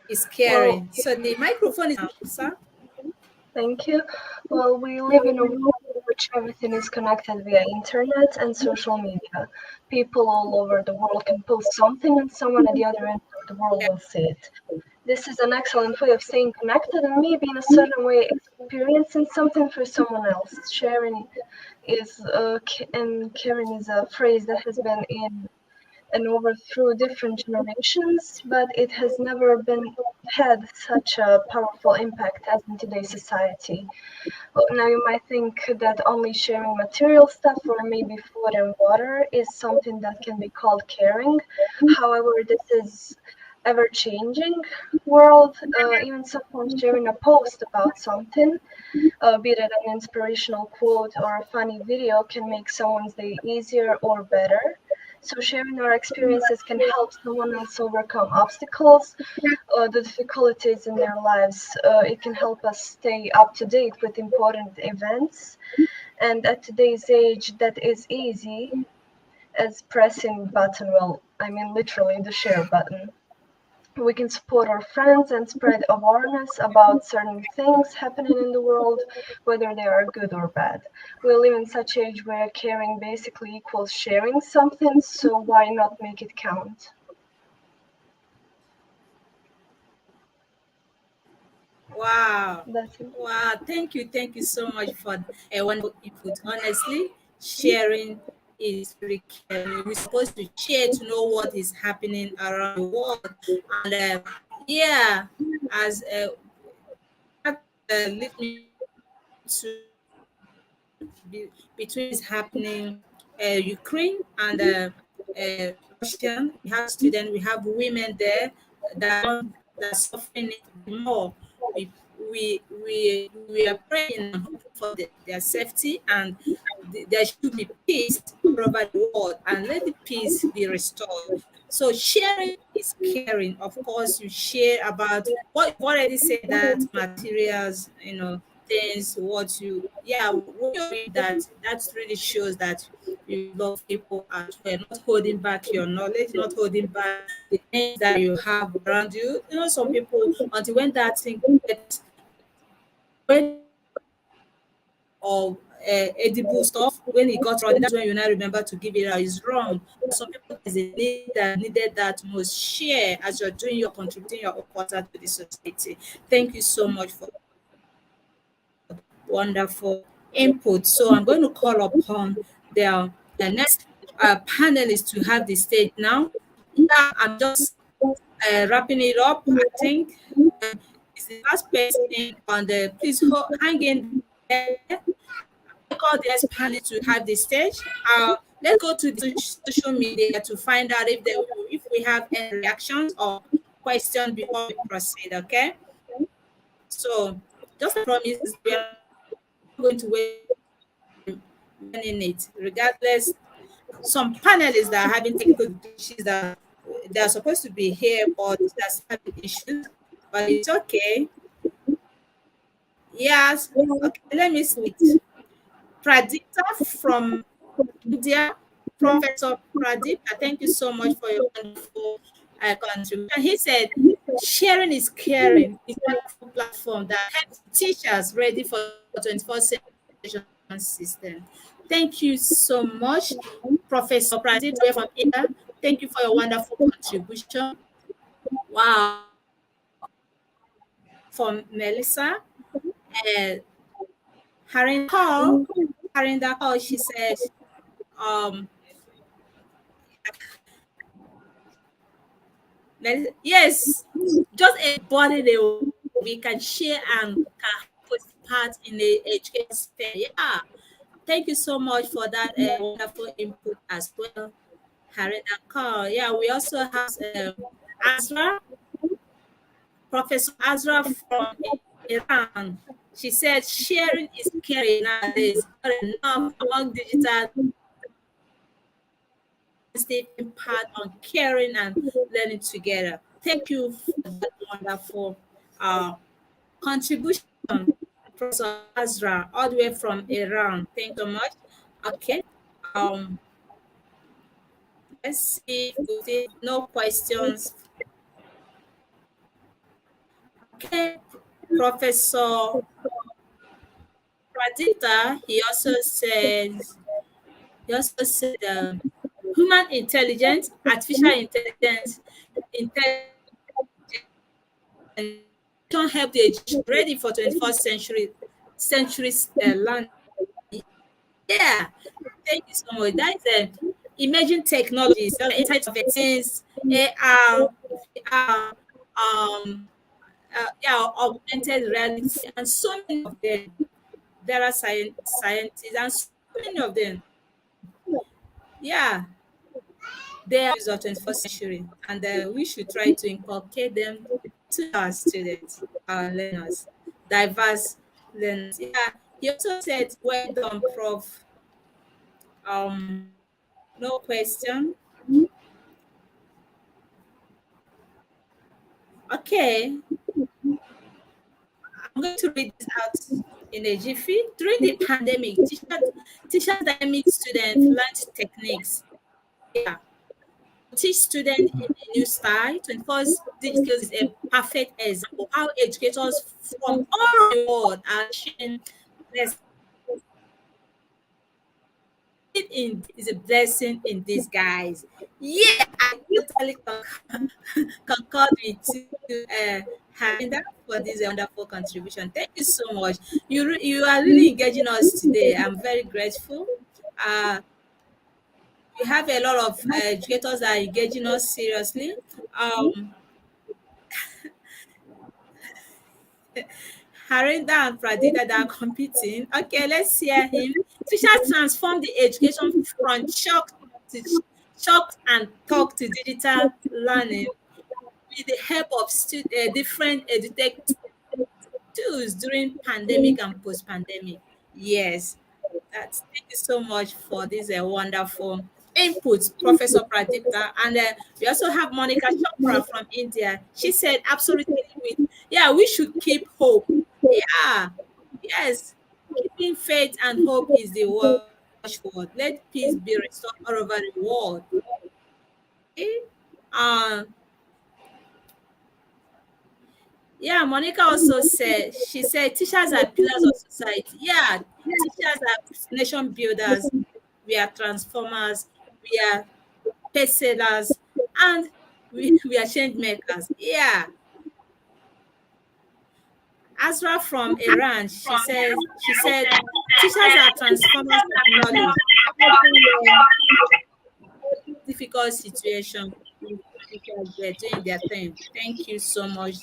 is Well, caring. So the microphone is now, sir. thank you. Well, we live in a world in which everything is connected via internet and social media. People all over the world can post something and someone at the other end of the world will see it. This is an excellent way of staying connected and maybe in a certain way experiencing something for someone else. Sharing is and caring is a phrase that has been in and over through different generations, but it has never been had such a powerful impact as in today's society. Well, now you might think that only sharing material stuff or maybe food and water is something that can be called caring. However, this is ever changing world. Even sometimes sharing a post about something, be it an inspirational quote or a funny video, can make someone's day easier or better. So sharing our experiences can help someone else overcome obstacles or the difficulties in their lives. It can help us stay up to date with important events. And at today's age, that is easy as pressing button. Well, I mean literally the share button. We can support our friends and spread awareness about certain things happening in the world, whether they are good or bad. We live in such age where caring basically equals sharing something, so why not make it count? Wow. That's it. Wow. Thank you so much for a wonderful input. Honestly, sharing is really caring. We're supposed to share to know what is happening around the world. And yeah, as that leads me to between is happening Ukraine and Russian. We have students, we have women there that are suffering it more. We we are praying and hoping for their safety, and there should be peace all over the world, and let the peace be restored. So sharing is caring. Of course, you share about what you've already said, that materials, things, what you, yeah, when you read that, that really shows that you love people and you're not holding back your knowledge, not holding back the things that you have around you. Some people, until when that thing gets, when or edible stuff, when it got wrong, that's when you now remember to give it out. It's wrong. Some people, there's a need that needed that most share as you're doing, you're contributing your own quarter to the society. Thank you so much for wonderful input. So I'm going to call upon the next panelist to have the stage now. Yeah, I'm just wrapping it up. I think it's the last person on the. Please hang in there. I call the next panelist to have the stage. Let's go to the social media to find out if we have any reactions or questions before we proceed. Okay. So just a promise, we are going to wait in it. Regardless, some panelists that are having technical issues that they are supposed to be here, but that's having issues. But it's okay. Yes. Okay. Let me speak. Pradipta from India, Professor Pradipta, thank you so much for your wonderful contribution. He said, sharing is caring is a wonderful platform that helps teachers ready for 24/7 education system. Thank you so much, Professor Pradipta from India. Thank you for your wonderful contribution. Wow. From Melissa. Uh, Harinda call, she said, um, yes, just a body that we can share and can put part in the education sphere. Yeah, thank you so much for that wonderful input as well, Harinda call. Yeah, we also have Azra, Professor Azra from Iran. She said sharing is caring nowadays, not enough among digital taking part on caring and learning together. Thank you for that wonderful uh, contribution, Professor Azra, all the way from Iran. Thank you so much. Okay. Um, let's see if we see no questions. Okay, Professor Pradita, he also said human intelligence, artificial intelligence, intelligence can help the education ready for 21st century's learning. Yeah, thank you so much. That is emerging technologies, Internet of Things, AR, VR, yeah, augmented reality, and so many of them. There are scientists, and so many of them. Yeah, they are used of 21st century, and we should try to inculcate them to our students, our learners, diverse learners. Yeah, he also said, well done, Prof. No question. Okay, I'm going to read this out in a jiffy. During the pandemic, teachers dynamic students learned techniques. Yeah, teach students in a new style. 21st digital is a perfect example how educators from all over the world are sharing lessons. Is a blessing in disguise. Yeah, I totally concord with you, Harinda, for this wonderful contribution. Thank you so much. You are really engaging us today. I'm very grateful. Uh, we have a lot of educators that are engaging us seriously. Um, Harinda and Pradita that are competing. Okay, let's hear him. Teachers transform the education from to chalk and talk to digital learning with the help of different edutech tools during pandemic and post-pandemic. Yes, thank you so much for this wonderful input, Professor Pradipta. And we also have Monica Chopra from India. She said, absolutely, yeah, we should keep hope. Yeah, yes, keeping faith and hope is the watchword. Let peace be restored all over the world. Okay? Uh, yeah, Monica also said, she said, teachers are pillars of society. Yeah, teachers are nation builders. We are transformers. We are pace setters, and we are change makers. Yeah. Azra from Iran, she said, teachers are transformers of knowledge. Everywhere, difficult situation, teachers were doing their thing. Thank you so much.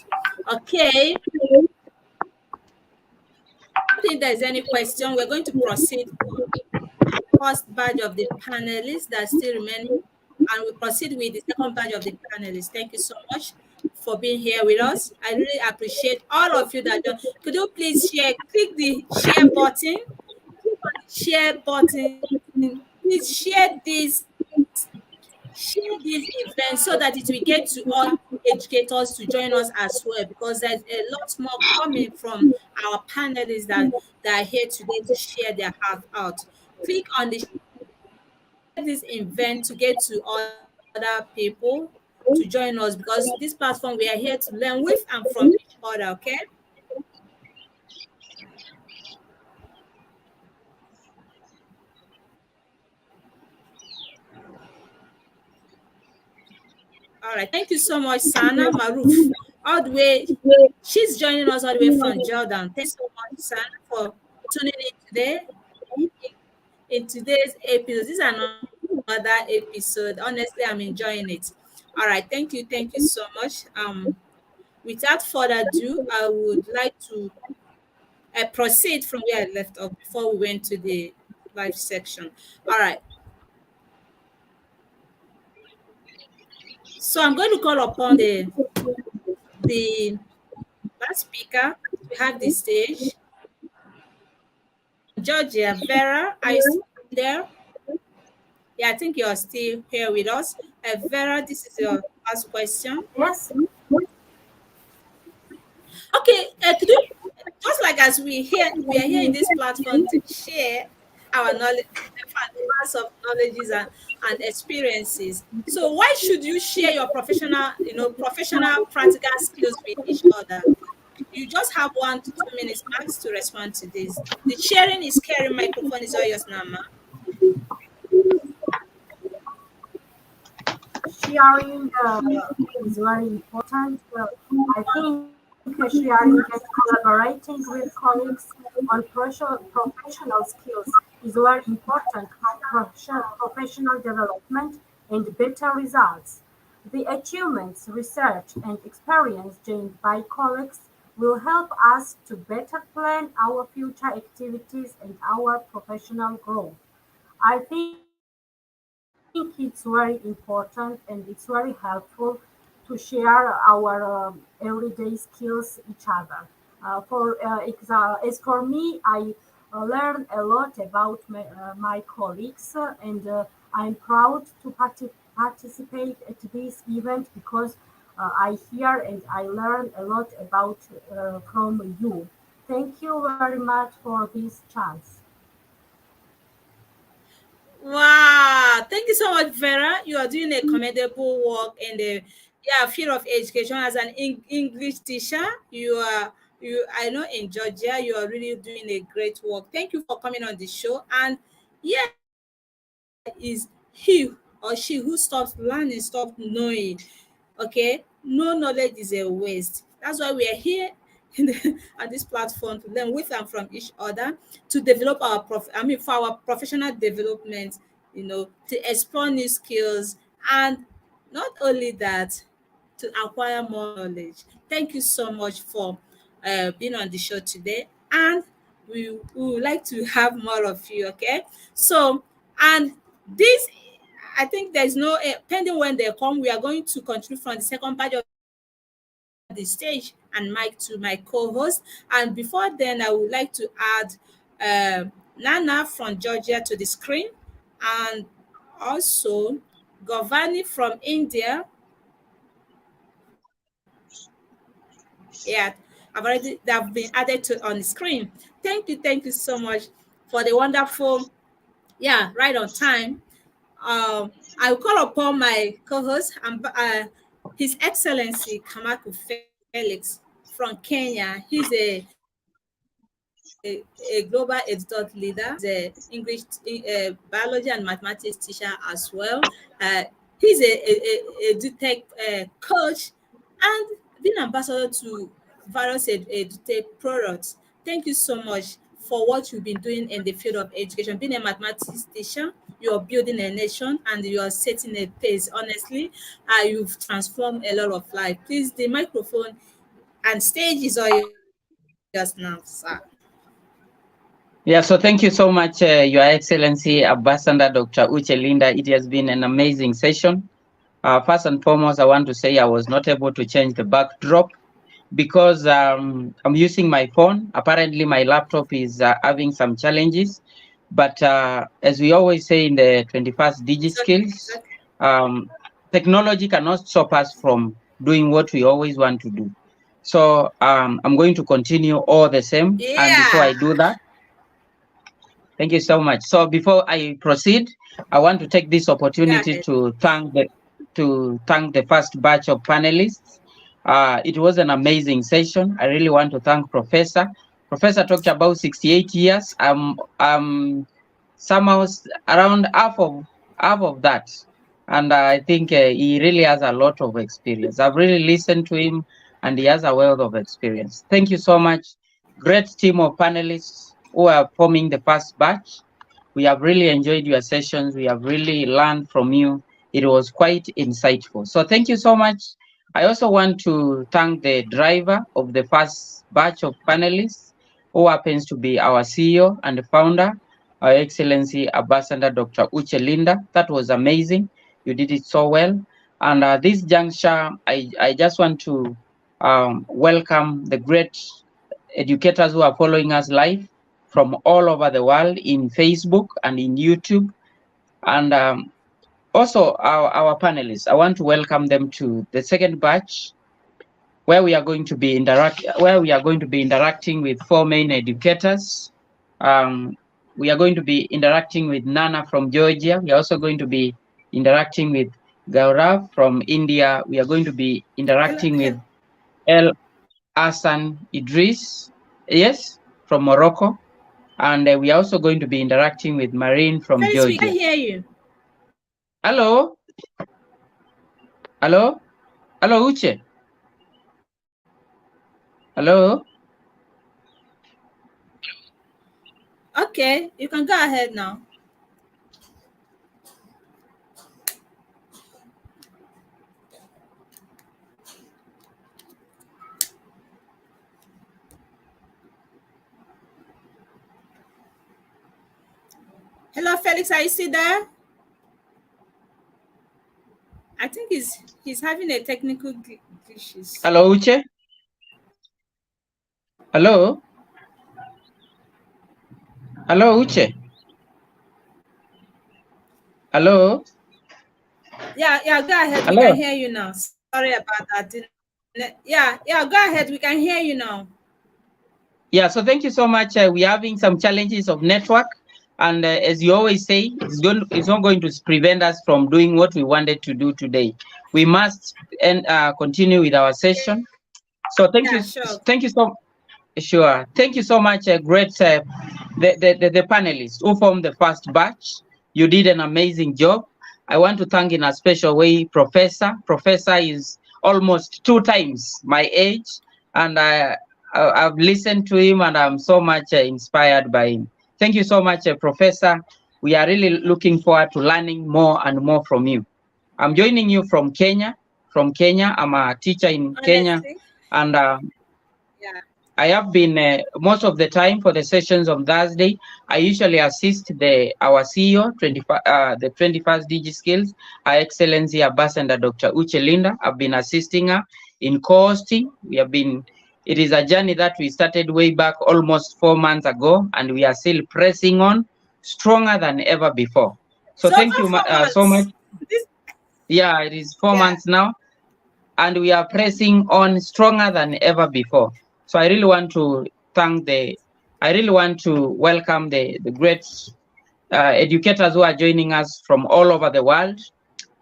Okay. I don't think there's any question. We're going to proceed first batch of the panelists that are still remaining, and we proceed with the second batch of the panelists. Thank you so much for being here with us. I really appreciate all of you that joined. Could you please click the share button, share button, please share this event so that it will get to all educators to join us as well, because there's a lot more coming from our panelists that are here today to share their heart out. Click on this event to get to other people to join us, because this platform we are here to learn with and from each other. Okay. All right. Thank you so much, Sana Maruf. All the way, she's joining us all the way from Jordan. Thanks so much, Sana, for tuning in today. In today's episode, this is another episode. Honestly, I'm enjoying it. All right, thank you so much. Without further ado, I would like to proceed from where I left off before we went to the live section. All right. So I'm going to call upon the last speaker to have the stage. Georgia, Vera, are you still there? Yeah, I think you're still here with us. Vera, this is your last question. Yes. Okay, could you, just like as we are here in this platform to share our knowledge, vast of knowledges and experiences. So why should you share your professional practical skills with each other? You just have 1 to 2 minutes max to respond to this. The sharing is caring microphone is all yours now, ma. Sharing is very important. I think sharing and collaborating with colleagues on professional skills is very important for professional development and better results. The achievements, research, and experience gained by colleagues will help us to better plan our future activities and our professional growth. I think it's very important and it's very helpful to share our everyday skills each other. As for me, I learn a lot about my colleagues, and I'm proud to participate at this event because I hear and I learn a lot about from you. Thank you very much for this chance. Wow, thank you so much, Vera. You are doing a commendable work in the field of education as an English teacher. I know in Georgia you are really doing a great work. Thank you for coming on the show. And yeah, is he or she who stops learning, stops knowing. Okay, no knowledge is a waste. That's why we are here at this platform to learn with and from each other, to develop for our professional development, to explore new skills, and not only that, to acquire more knowledge. Thank you so much for being on the show today, and we would like to have more of you. Okay, so and this, I think there's no pending when they come. We are going to continue from the second part of the stage and mic to my co-host. And before then, I would like to add Nana from Georgia to the screen, and also Govani from India. Yeah, they've been added to on the screen. Thank you so much for the wonderful, right on time. I will call upon my co-host, His Excellency Kamaku Felix from Kenya. He's a global Edu-though leader. He's a English, biology and mathematics teacher as well. He's a Edu-tech coach and been ambassador to various Edu-tech products. Thank you so much for what you've been doing in the field of education. Being a mathematics teacher, you're building a nation and you are setting a pace. Honestly, you've transformed a lot of life. Please, the microphone and stage is all yours now, sir. Yeah, so thank you so much, Your Excellency Ambassador Dr. Uche Linda. It has been an amazing session. First and foremost, I want to say I was not able to change the backdrop because I'm using my phone. Apparently, my laptop is having some challenges. But as we always say in the 21st DigiSkills, technology cannot stop us from doing what we always want to do. So I'm going to continue all the same. Yeah. And before I do that, thank you so much. So before I proceed, I want to take this opportunity to thank the first batch of panelists. It was an amazing session. I really want to thank Professor. Professor talked about 68 years. Somehow around half of that, and I think he really has a lot of experience. I've really listened to him, and he has a wealth of experience. Thank you so much. Great team of panelists. who are forming the first batch. We have really enjoyed your sessions. We have really learned from you. It was quite insightful. So thank you so much. I also want to thank the driver of the first batch of panelists, who happens to be our CEO and founder, Our Excellency Ambassador Dr. Uche Linda. That was amazing. You did it so well. And at this juncture, I just want to welcome the great educators who are following us live from all over the world in Facebook and in YouTube. And also our panelists, I want to welcome them to the second batch, where we are going to be interacting with 4 main educators. We are going to be interacting with Nana from Georgia. We are also going to be interacting with Gaurav from India. We are going to be interacting with El Hassan Idris, yes, from Morocco. And we are also going to be interacting with Marine from Felix, Georgia. we can hear you. Hello? Hello? Hello, Uche? Hello? Okay, you can go ahead now. Hello, Felix, are you still there? I think he's having a technical glitches. Hello, Uche? Hello? Hello, Uche? Hello? Yeah, go ahead. Hello? We can hear you now. Sorry about that. Yeah, go ahead. We can hear you now. Yeah, so thank you so much. We're having some challenges of network. And as you always say, it's not going to prevent us from doing what we wanted to do today. We must continue with our session. So thank you. Sure. Thank you so Sure. Thank you so much, great the panelists who formed the first batch. You did an amazing job. I want to thank in a special way Professor. Professor is almost 2 times my age, and I've listened to him, and I'm so much inspired by him. Thank you so much, Professor. We are really looking forward to learning more and more from you. I'm joining you from Kenya. I'm a teacher in Kenya, and I have been most of the time for the sessions on Thursday. I usually assist our CEO, the 21st DigiSkills, Her Excellency Ambassador Dr. Uche Linda. I've been assisting her in co-hosting. It is a journey that we started way back almost 4 months ago, and we are still pressing on stronger than ever before. So thank you so much. Yeah, it is 4 months now, and we are pressing on stronger than ever before. So I really want to welcome the great educators who are joining us from all over the world.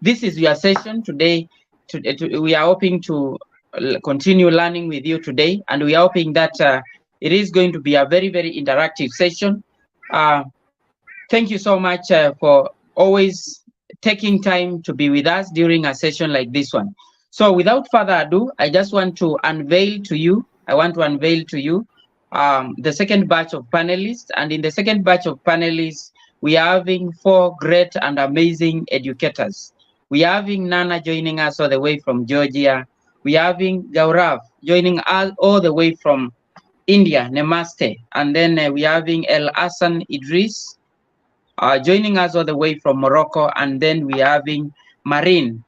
This is your session today. We are hoping to continue learning with you today, and we are hoping that it is going to be a very, very interactive session. Thank you so much for always taking time to be with us during a session like this one. So without further ado, I just want to unveil to you the second batch of panelists. And in the second batch of panelists, we are having 4 great and amazing educators. We are having Nana joining us all the way from Georgia. We are having Gaurav joining us all the way from India, Namaste. And then we are having El Hassan Idris joining us all the way from Morocco. And then we are having Marine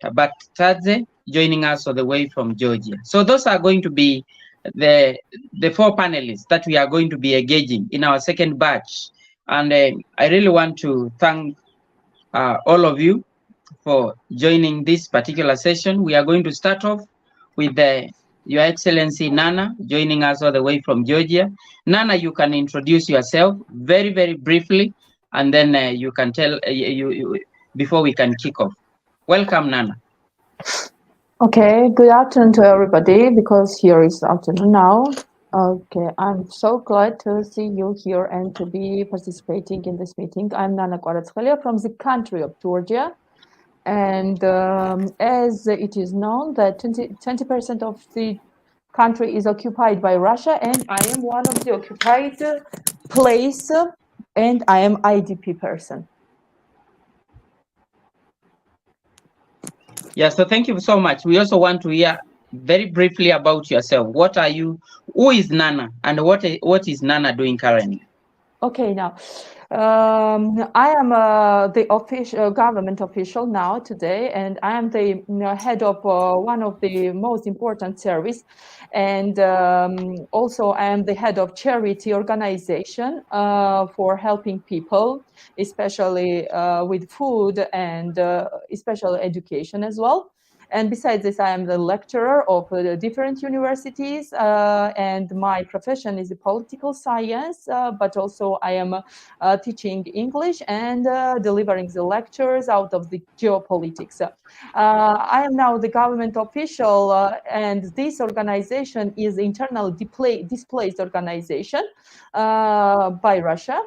Tabatadze joining us all the way from Georgia. So those are going to be the 4 panelists that we are going to be engaging in our second batch. And I really want to thank all of you for joining this particular session. We are going to start off with Your Excellency Nana joining us all the way from Georgia. Nana, you can introduce yourself very, very briefly, and then you can tell before we can kick off. Welcome, Nana. Okay, good afternoon to everybody, because here is afternoon now. Okay, I'm so glad to see you here and to be participating in this meeting. I'm Nana Kwaratskhalia from the country of Georgia. And as it is known that 20% of the country is occupied by Russia, and I am one of the occupied place, and I am IDP person. Yeah, so thank you so much. We also want to hear very briefly about yourself. What are you? Who is Nana, and what is Nana doing currently? Okay, now I am the official government official now today, and I am the head of one of the most important service, and also I am the head of charity organization for helping people, especially with food and especially education as well. And besides this, I am the lecturer of different universities, and my profession is political science, but also I am teaching English and delivering the lectures out of the geopolitics. I am now the government official, and this organization is internally displaced organization by Russia.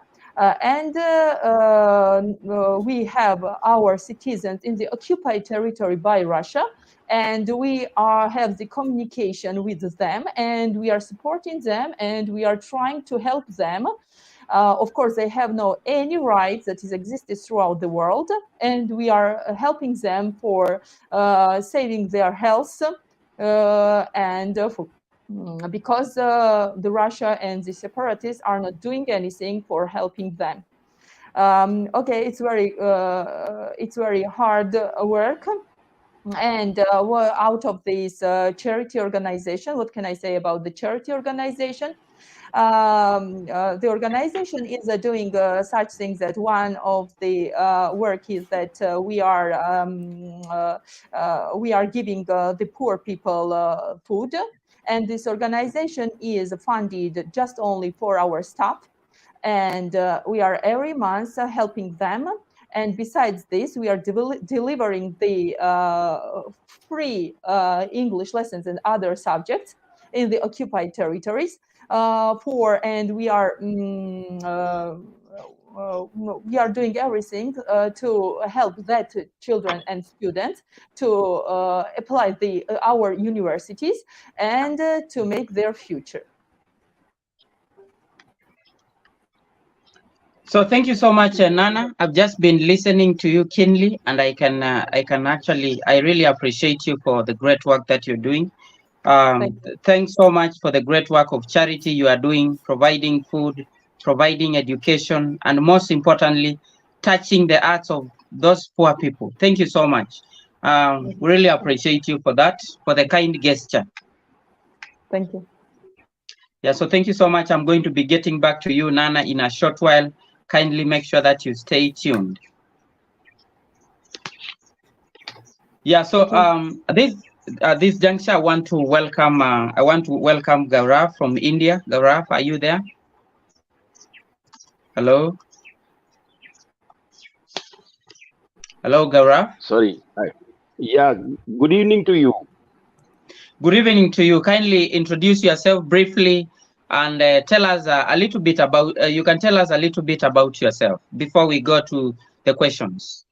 We have our citizens in the occupied territory by Russia, and we have the communication with them, and we are supporting them, and we are trying to help them. Of course, they have no any rights that is existed throughout the world, and we are helping them for saving their health and for because the Russia and the separatists are not doing anything for helping them. Okay, it's very hard work. And out of this charity organization, what can I say about the charity organization? The organization is doing such things that one of the work is that we are giving the poor people food, and this organization is funded just only for our staff, and we are every month helping them. And besides this, we are delivering the free English lessons and other subjects in the occupied territories. And we are doing everything to help that children and students to apply our universities and to make their future. So thank you so much, Nana. I've just been listening to you keenly, and I really appreciate you for the great work that you're doing. Thanks so much for the great work of charity you are doing, providing food, providing education, and most importantly, touching the hearts of those poor people. Thank you so much. We really appreciate you for that, for the kind gesture. Thank you. Yeah, so thank you so much. I'm going to be getting back to you, Nana, in a short while. Kindly make sure that you stay tuned. Yeah, so this juncture, I want to welcome Gaurav from India. Gaurav, are you there? Hello. Hello, Gaurav. Sorry. Yeah. Good evening to you. Good evening to you. Kindly introduce yourself briefly and tell us a little bit about. You can tell us a little bit about yourself before we go to the questions.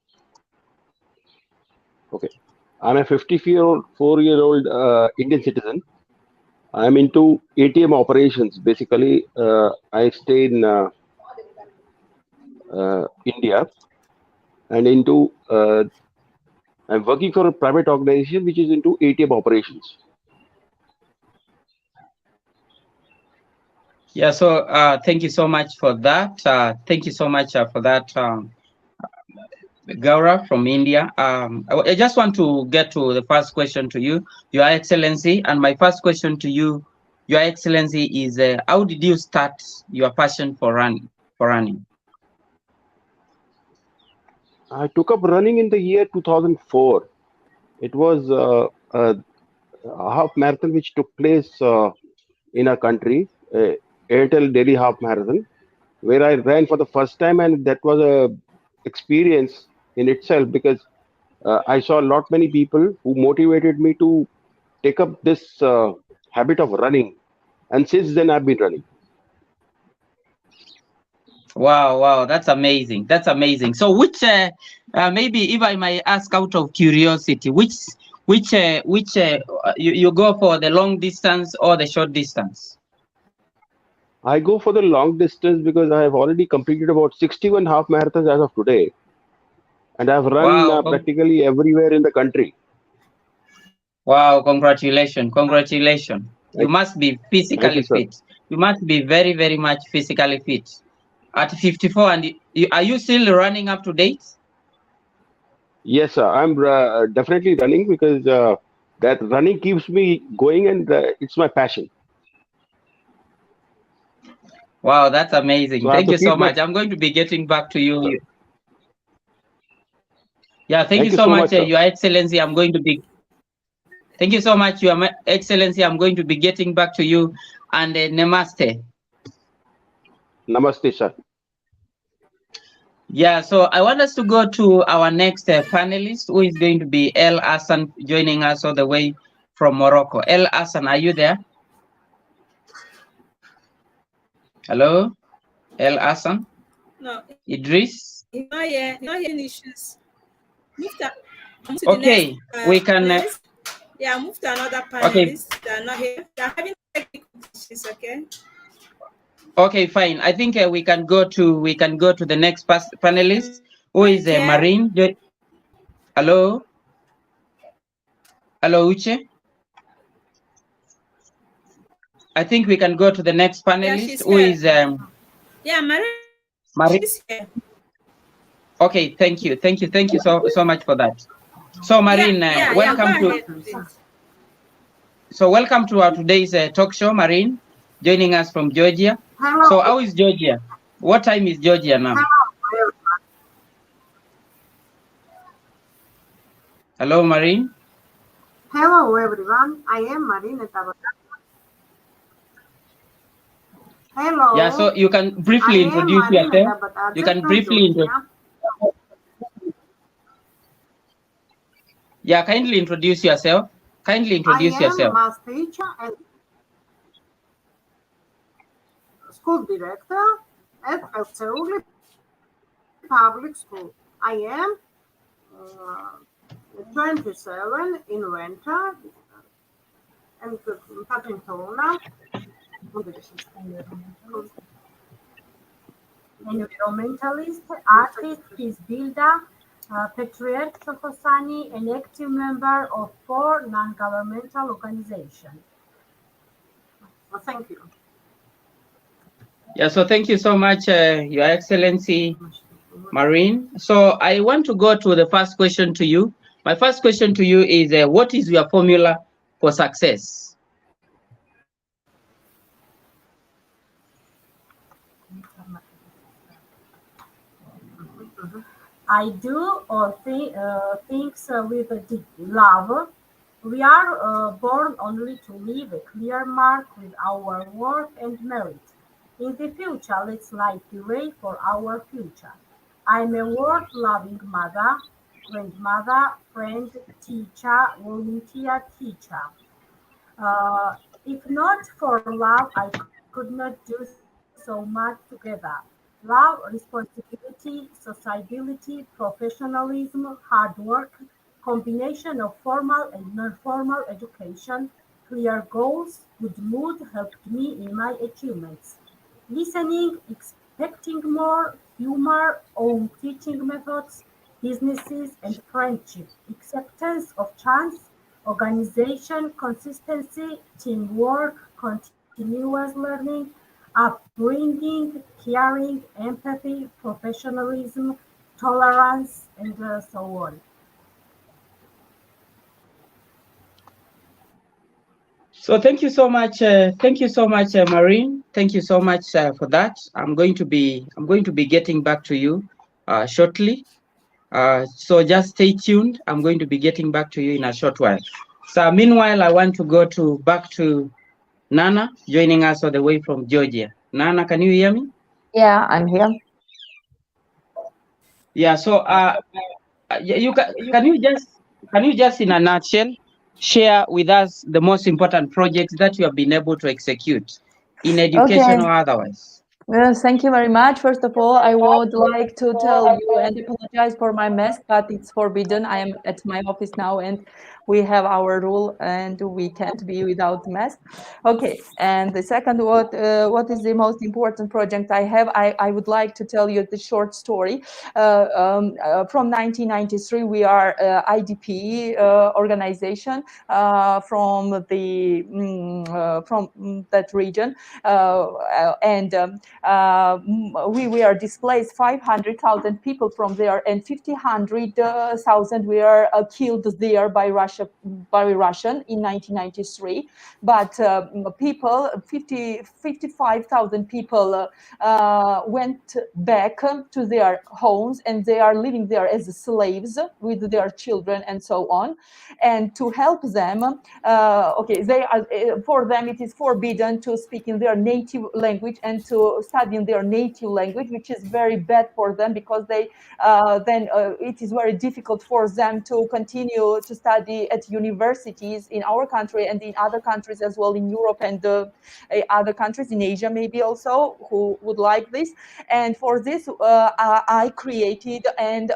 Okay. I'm a 54-year-old Indian citizen. I'm into ATM operations. Basically, I stay in India, and I'm working for a private organization which is into ATM operations. Yeah, so thank you so much for that. Thank you so much for that, Gaurav from India. I just want to get to the first question to you, Your Excellency. And my first question to you, Your Excellency, is how did you start your passion for running? I took up running in the year 2004. It was a half marathon which took place in our country, Airtel Delhi Half Marathon, where I ran for the first time, and that was a experience in itself because I saw many people who motivated me to take up this habit of running, and since then I've been running. Wow, that's amazing. That's amazing. So which maybe if I might ask out of curiosity, which Which you go for the long distance or the short distance? I go for the long distance because I have already completed about 61 half marathons as of today, and I've run Wow, practically everywhere in the country. wow, congratulations, congratulations. You must be Thank you, physically sir. fit. You must be very, very much physically fit. At 54, and are you still running up to date? Yes, sir. I'm definitely running because that running keeps me going, and it's my passion. Wow, that's So amazing. I have Thank to you so keep my. much. I'm going to be getting back to you. Yeah, thank you Thank you so so much, much, sir. Your Excellency. Thank you so much, Your Excellency. I'm going to be getting back to you. And namaste. Namaste, sir. Yeah, so I want us to go to our next panelist, who is going to be El Hassan, joining us all the way from Morocco. El Hassan, are you there? Hello, El Hassan? No, Idris? he's not here. He's not here. Issues. Move to Okay, the next we can. panelist. Yeah, move to another Okay, panelist. They're not here. They're having technical issues. Okay. okay, fine. I think we can go to the next panelist, who is Thank you. Marine. Hello, hello, Uche. I think we can go to the next panelist, who is yeah, Marie. She's here. Okay, thank you so much for that. So Marine, welcome to. So welcome to our today's talk show, Marine, joining us from Georgia. Hello. So how is Georgia? What time is Georgia now? Hello, Marine. Hello, everyone. I am Marina. Hello. Yeah, so you can briefly introduce yourself. You can briefly introduce. Yeah, kindly introduce yourself. Kindly introduce yourself. I am math teacher and school director at Elseuli Public School. I am 27 in winter and Patentona. Environmentalist, artist, peace builder, Patriarch Hosani, an active member of 4 non-governmental organizations. Well, thank you. Yeah, so thank you so much, Your Excellency Marine. So I want to go to the first question to you. My first question to you is, what is your formula for success? I do all things with a deep love. We are born only to leave a clear mark with our work and merit. In the future, let's light the way for our future. I'm a work-loving mother, grandmother, friend, teacher, volunteer teacher. If not for love, I could not do so much together. Love, responsibility, sociability, professionalism, hard work, combination of formal and non-formal education, clear goals, good mood helped me in my achievements. Listening, expecting more, humor, own teaching methods, businesses and friendship, acceptance of chance, organization, consistency, teamwork, continuous learning, upbringing, caring, empathy, professionalism, tolerance, and so on. So thank you so much, Marine. Thank you so much for that. I'm going to be getting back to you shortly. So just stay tuned. I'm going to be getting back to you in a short while. So meanwhile, I want to go back to Nana, joining us all the way from Georgia. Nana, can you hear me? Yeah, I'm here. Yeah. So can you just in a nutshell share with us the most important projects that you have been able to execute in education or otherwise? Well, thank you very much. First of all, I would like to tell you and apologize for my mask, but it's forbidden. I am at my office now and we have our rule and we can't be without mask. Okay, and the second, what is the most important project I have? I would like to tell you the short story. From 1993, we are IDP organization from that region, and we are displaced 500,000 people from there, and 1,000 were killed there by Russian in 1993. But people, 55,000 people went back to their homes, and they are living there as slaves with their children and so on. And to help them, okay, they are, for them it is forbidden to speak in their native language and to study in their native language, which is very bad for them, because they then it is very difficult for them to continue to study at universities in our country and in other countries as well, in Europe and other countries in Asia maybe also, who would like this. And for this I created, and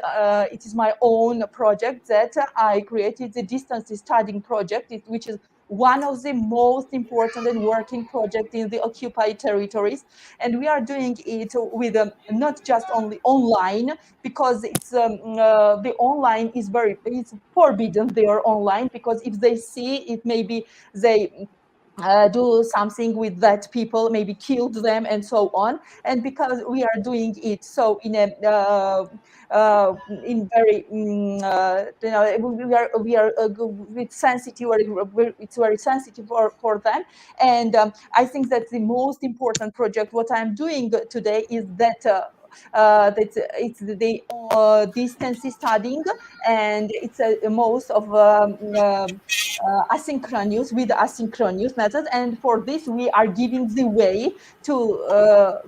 it is my own project that I created, the distance studying project, which is one of the most important and working projects in the occupied territories. And we are doing it with not just only online, because it's the online is it's forbidden there online, because if they see it, maybe they do something with that people, maybe killed them and so on. And because we are doing it so in a in very you know, we are with sensitive, it's very sensitive for them. And I think that the most important project what I'm doing today is that it's the distance studying, and it's most of asynchronous, with asynchronous method. And for this we are giving the way to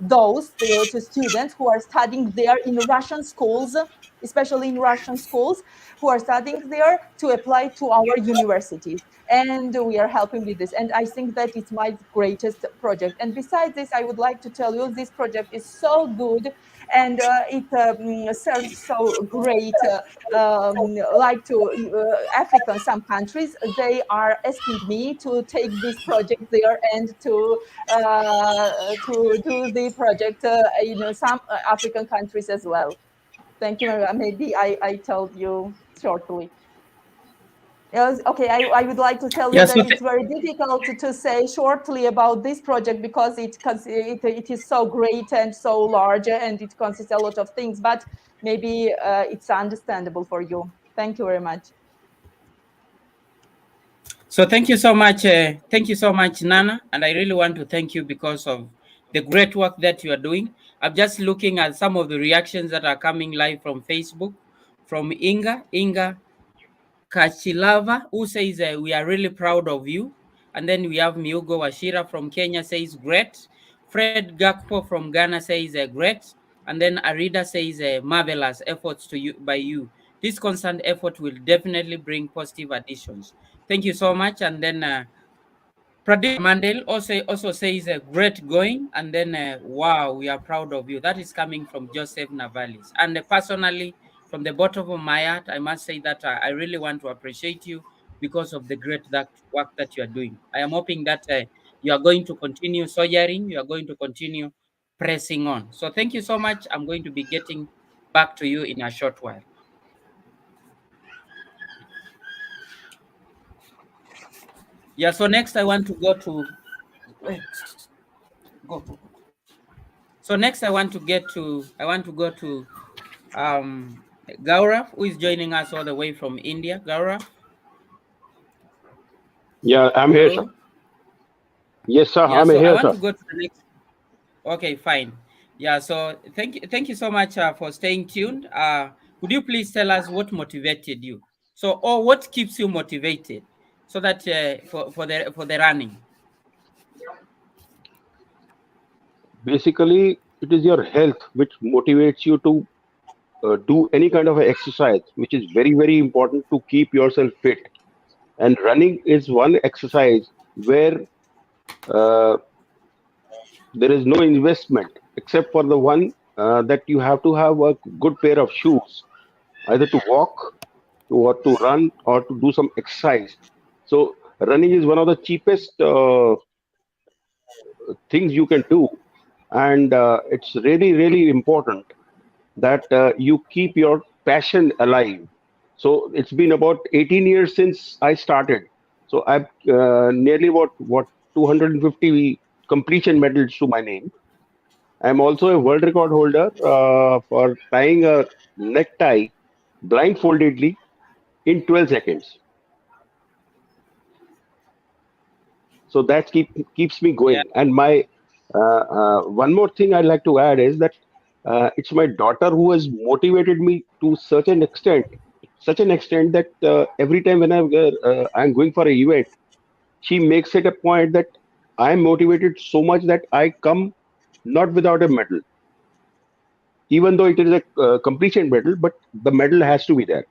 those to students who are studying there in Russian schools, especially in Russian schools, who are studying there, to apply to our universities. And we are helping with this, and I think that it's my greatest project. And besides this, I would like to tell you, this project is so good, and it serves so great, like to Africa. Some countries, they are asking me to take this project there and to do the project in some African countries as well. Thank you very much. Maybe I told you shortly. Yes, okay, I would like to tell you Yes, that it's very difficult to say shortly about this project, because it is so great and so large, and it consists a lot of things, but maybe it's understandable for you. Thank you very much. so thank you so much. Thank you so much, Nana. And I really want to thank you because of the great work that you are doing. I'm just looking at some of the reactions that are coming live from Facebook, from Inga Kachilava, who says, we are really proud of you. And then we have Miugo Washira from Kenya says, great. Fred Gakpo from Ghana says, great. And then Arida says, marvelous efforts to you by you. This constant effort will definitely bring positive additions. Thank you so much. And then Pradeep Mandel also says, great going. And then, wow, we are proud of you. That is coming from Joseph Navalis. And personally, from the bottom of my heart, I must say that I really want to appreciate you because of the great work that you are doing. I am hoping that you are going to continue soldiering, you are going to continue pressing on. So thank you so much. I'm going to be getting back to you in a short while. Yeah, so next I want to go to go. So next I want to go to Gaurav, who is joining us all the way from India. Gaurav? Yeah, I'm here, sir. Hello? Yes, sir. Yeah, I'm so I here, want sir. to go to the next. Okay, fine. Yeah, so thank you so much for staying tuned. Could you please tell us what motivated you? So, or what keeps you motivated, so that for the running? Basically, it is your health which motivates you to do any kind of a exercise, which is very, very important to keep yourself fit. And running is one exercise where uh, there is no investment except for the one that you have to have a good pair of shoes, either to walk or to run or to do some exercise. So running is one of the cheapest things you can do, and it's really really important that you keep your passion alive. So it's been about 18 years since I started. So I've nearly what 250 completion medals to my name. I'm also a world record holder for tying a necktie blindfoldedly in 12 seconds. So that keeps me Yeah. going. And my one more thing I'd like to add is that it's my daughter who has motivated me to such an extent that every time when I'm going for an event, she makes it a point that I'm motivated so much that I come not without a medal, even though it is a completion medal, but the medal has to be there.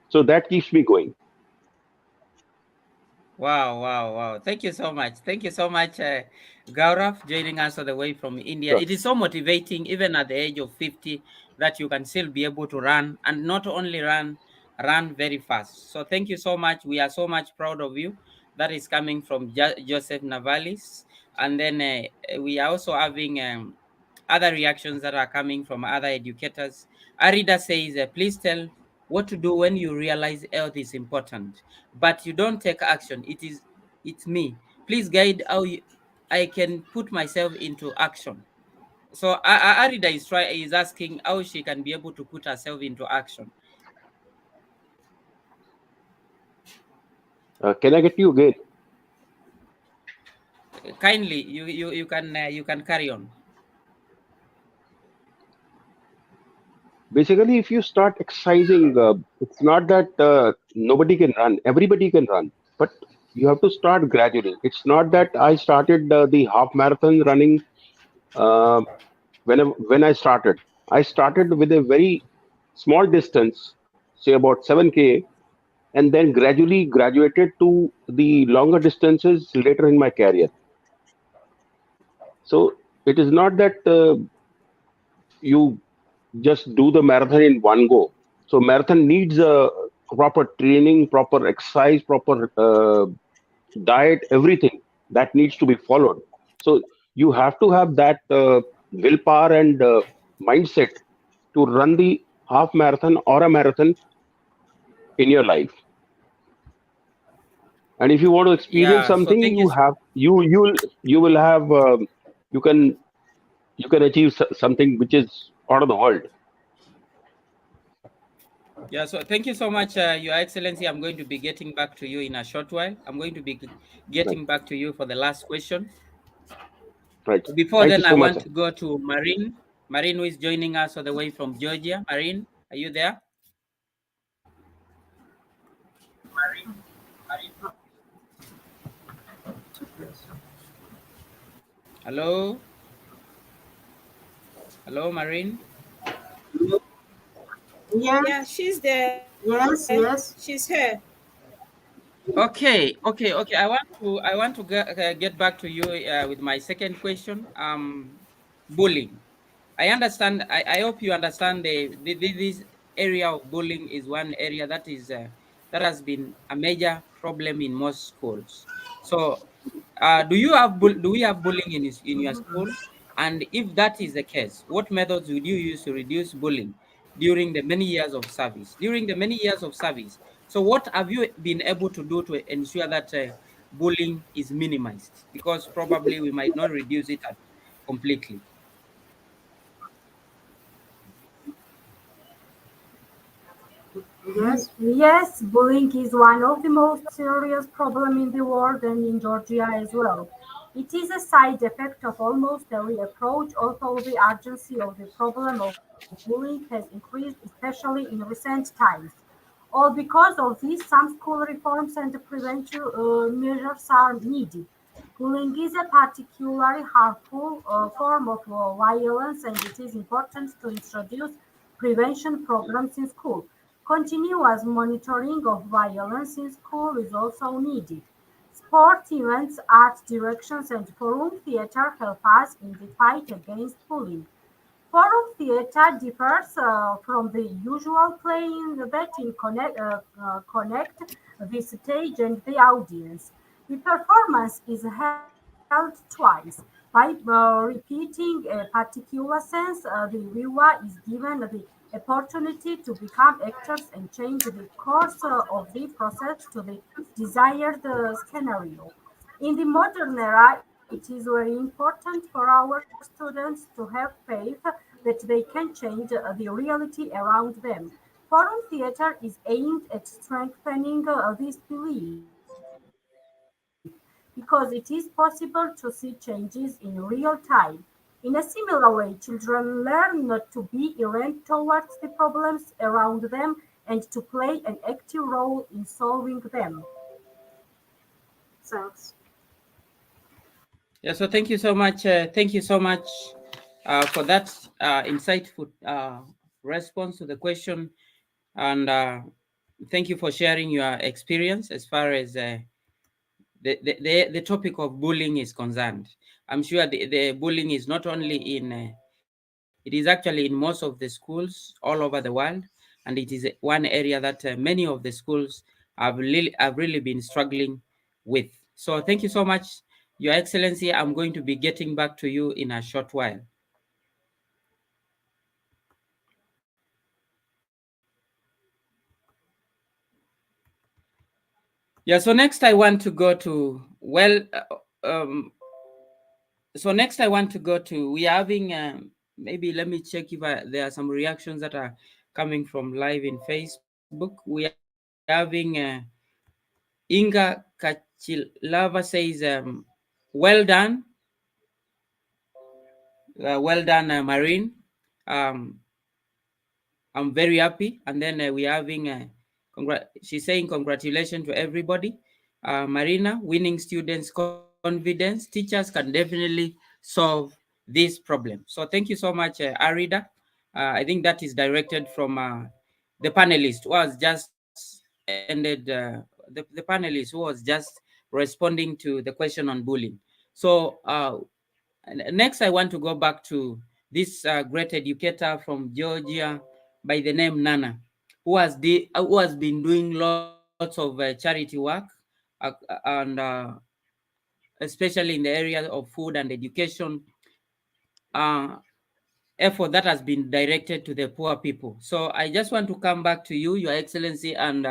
So that keeps me going. Wow, wow, wow. Thank you so much. Thank you so much, Gaurav, joining us all the way from India. Sure. It is so motivating, even at the age of 50, that you can still be able to run, and not only run very fast. So thank you so much. We are so much proud of you. That is coming from Joseph Navalis. And then we are also having other reactions that are coming from other educators. Arida says, please tell what to do when you realize health is important, but you don't take action. It's me. Please guide how I can put myself into action. So Arida is asking how she can be able to put herself into action. Can I get you again? Kindly, you can carry on. Basically, if you start exercising, it's not that nobody can run. Everybody can run, but you have to start gradually. It's not that I started the half marathon running uh, when I started. I started with a very small distance, say about 7K, and then gradually graduated to the longer distances later in my career. So it is not that you just do the marathon in one go. So marathon needs a proper training, proper exercise, proper diet, everything that needs to be followed. So you have to have that willpower and mindset to run the half marathon or a marathon in your life. And if you want to experience Yeah. So something, thank you. you will have you can you can achieve something which is out of the world. Yeah, so thank you so much, Your Excellency. I'm going to be getting back to you in a short while. I'm going to be Right, getting back to you for the last question. right. Before Thank you then, I so much, want sir. to go to Marine. Marine, who is joining us all the way from Georgia. Marine, are you there? Hello? Hello, Marine? Yeah, Yes, she's there. yes, She's yes. here. Okay. I want to get back to you with my second question. Bullying. I hope you understand this area of bullying is one area that has been a major problem in most schools. So, do we have bullying in your school? And if that is the case, what methods would you use to reduce bullying during the many years of service? During the many years of service, so what have you been able to do to ensure that bullying is minimized? Because probably we might not reduce it completely. Yes, bullying is one of the most serious problems in the world and in Georgia as well. It is a side effect of almost every approach, although the urgency of the problem of bullying has increased, especially in recent times. All because of this, some school reforms and preventive measures are needed. Bullying is a particularly harmful form of violence, and it is important to introduce prevention programs in school. Continuous monitoring of violence in school is also needed. Sport events, art directions, and forum theatre help us in the fight against bullying. Forum theater differs from the usual playing that in connect the stage and the audience. The performance is held twice. By repeating a particular sense, the viewer is given the opportunity to become actors and change the course of the process to the desired scenario. In the modern era, it is very important for our students to have faith that they can change the reality around them. Forum theater is aimed at strengthening this belief because it is possible to see changes in real time. In a similar way, children learn not to be errant towards the problems around them and to play an active role in solving them. Thanks. Yeah, so thank you so much. Thank you so much for that insightful response to the question. And thank you for sharing your experience as far as the topic of bullying is concerned. I'm sure the bullying is not only it is actually in most of the schools all over the world, and it is one area that many of the schools have really been struggling with. So thank you so much, Your Excellency. I'm going to be getting back to you in a short while. Yeah, so next I want to go to, we're having, maybe let me check if there are some reactions that are coming from live in Facebook. We are having Inga Kachilava says, well done, Marine. Um, I'm very happy. And then we're having, she's saying congratulations to everybody. Marina, winning students' confidence. Teachers can definitely solve this problem. So thank you so much, Arida. I think that is directed from the panelist who has just ended, the panelist who was just responding to the question on bullying. So next, I want to go back to this great educator from Georgia by the name Nana, who has been doing lots of charity work, and especially in the area of food and education, uh, effort that has been directed to the poor people. So I just want to come back to you, Your Excellency, and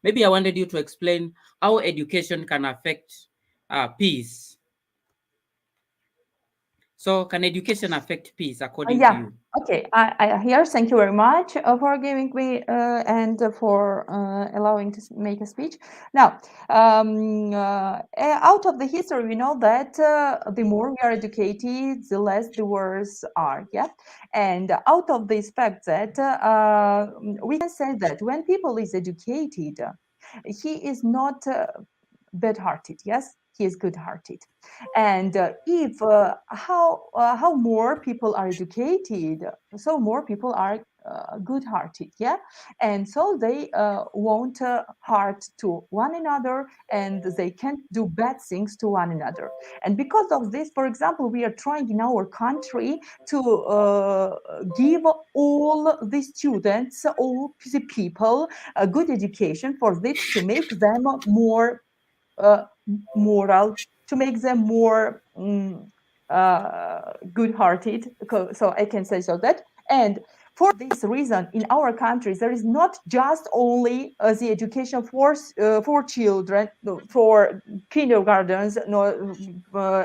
maybe I wanted you to explain how education can affect peace. So can education affect peace according to you? Okay, I hear. Thank you very much for giving me and for allowing to make a speech. Now, out of the history, we know that the more we are educated, the less the wars are. Yeah, and out of this fact that we can say that when people is educated, he is not bad-hearted. Yes, he is good-hearted. And if how more people are educated, so more people are good-hearted. Yeah, and so they won't hurt to one another, and they can't do bad things to one another. And because of this, for example, we are trying in our country to give all the students, all the people, a good education for this to make them more moral, to make them more good-hearted. So I can say so that. And for this reason, in our country, there is not just only the education for children, for kindergartens, no,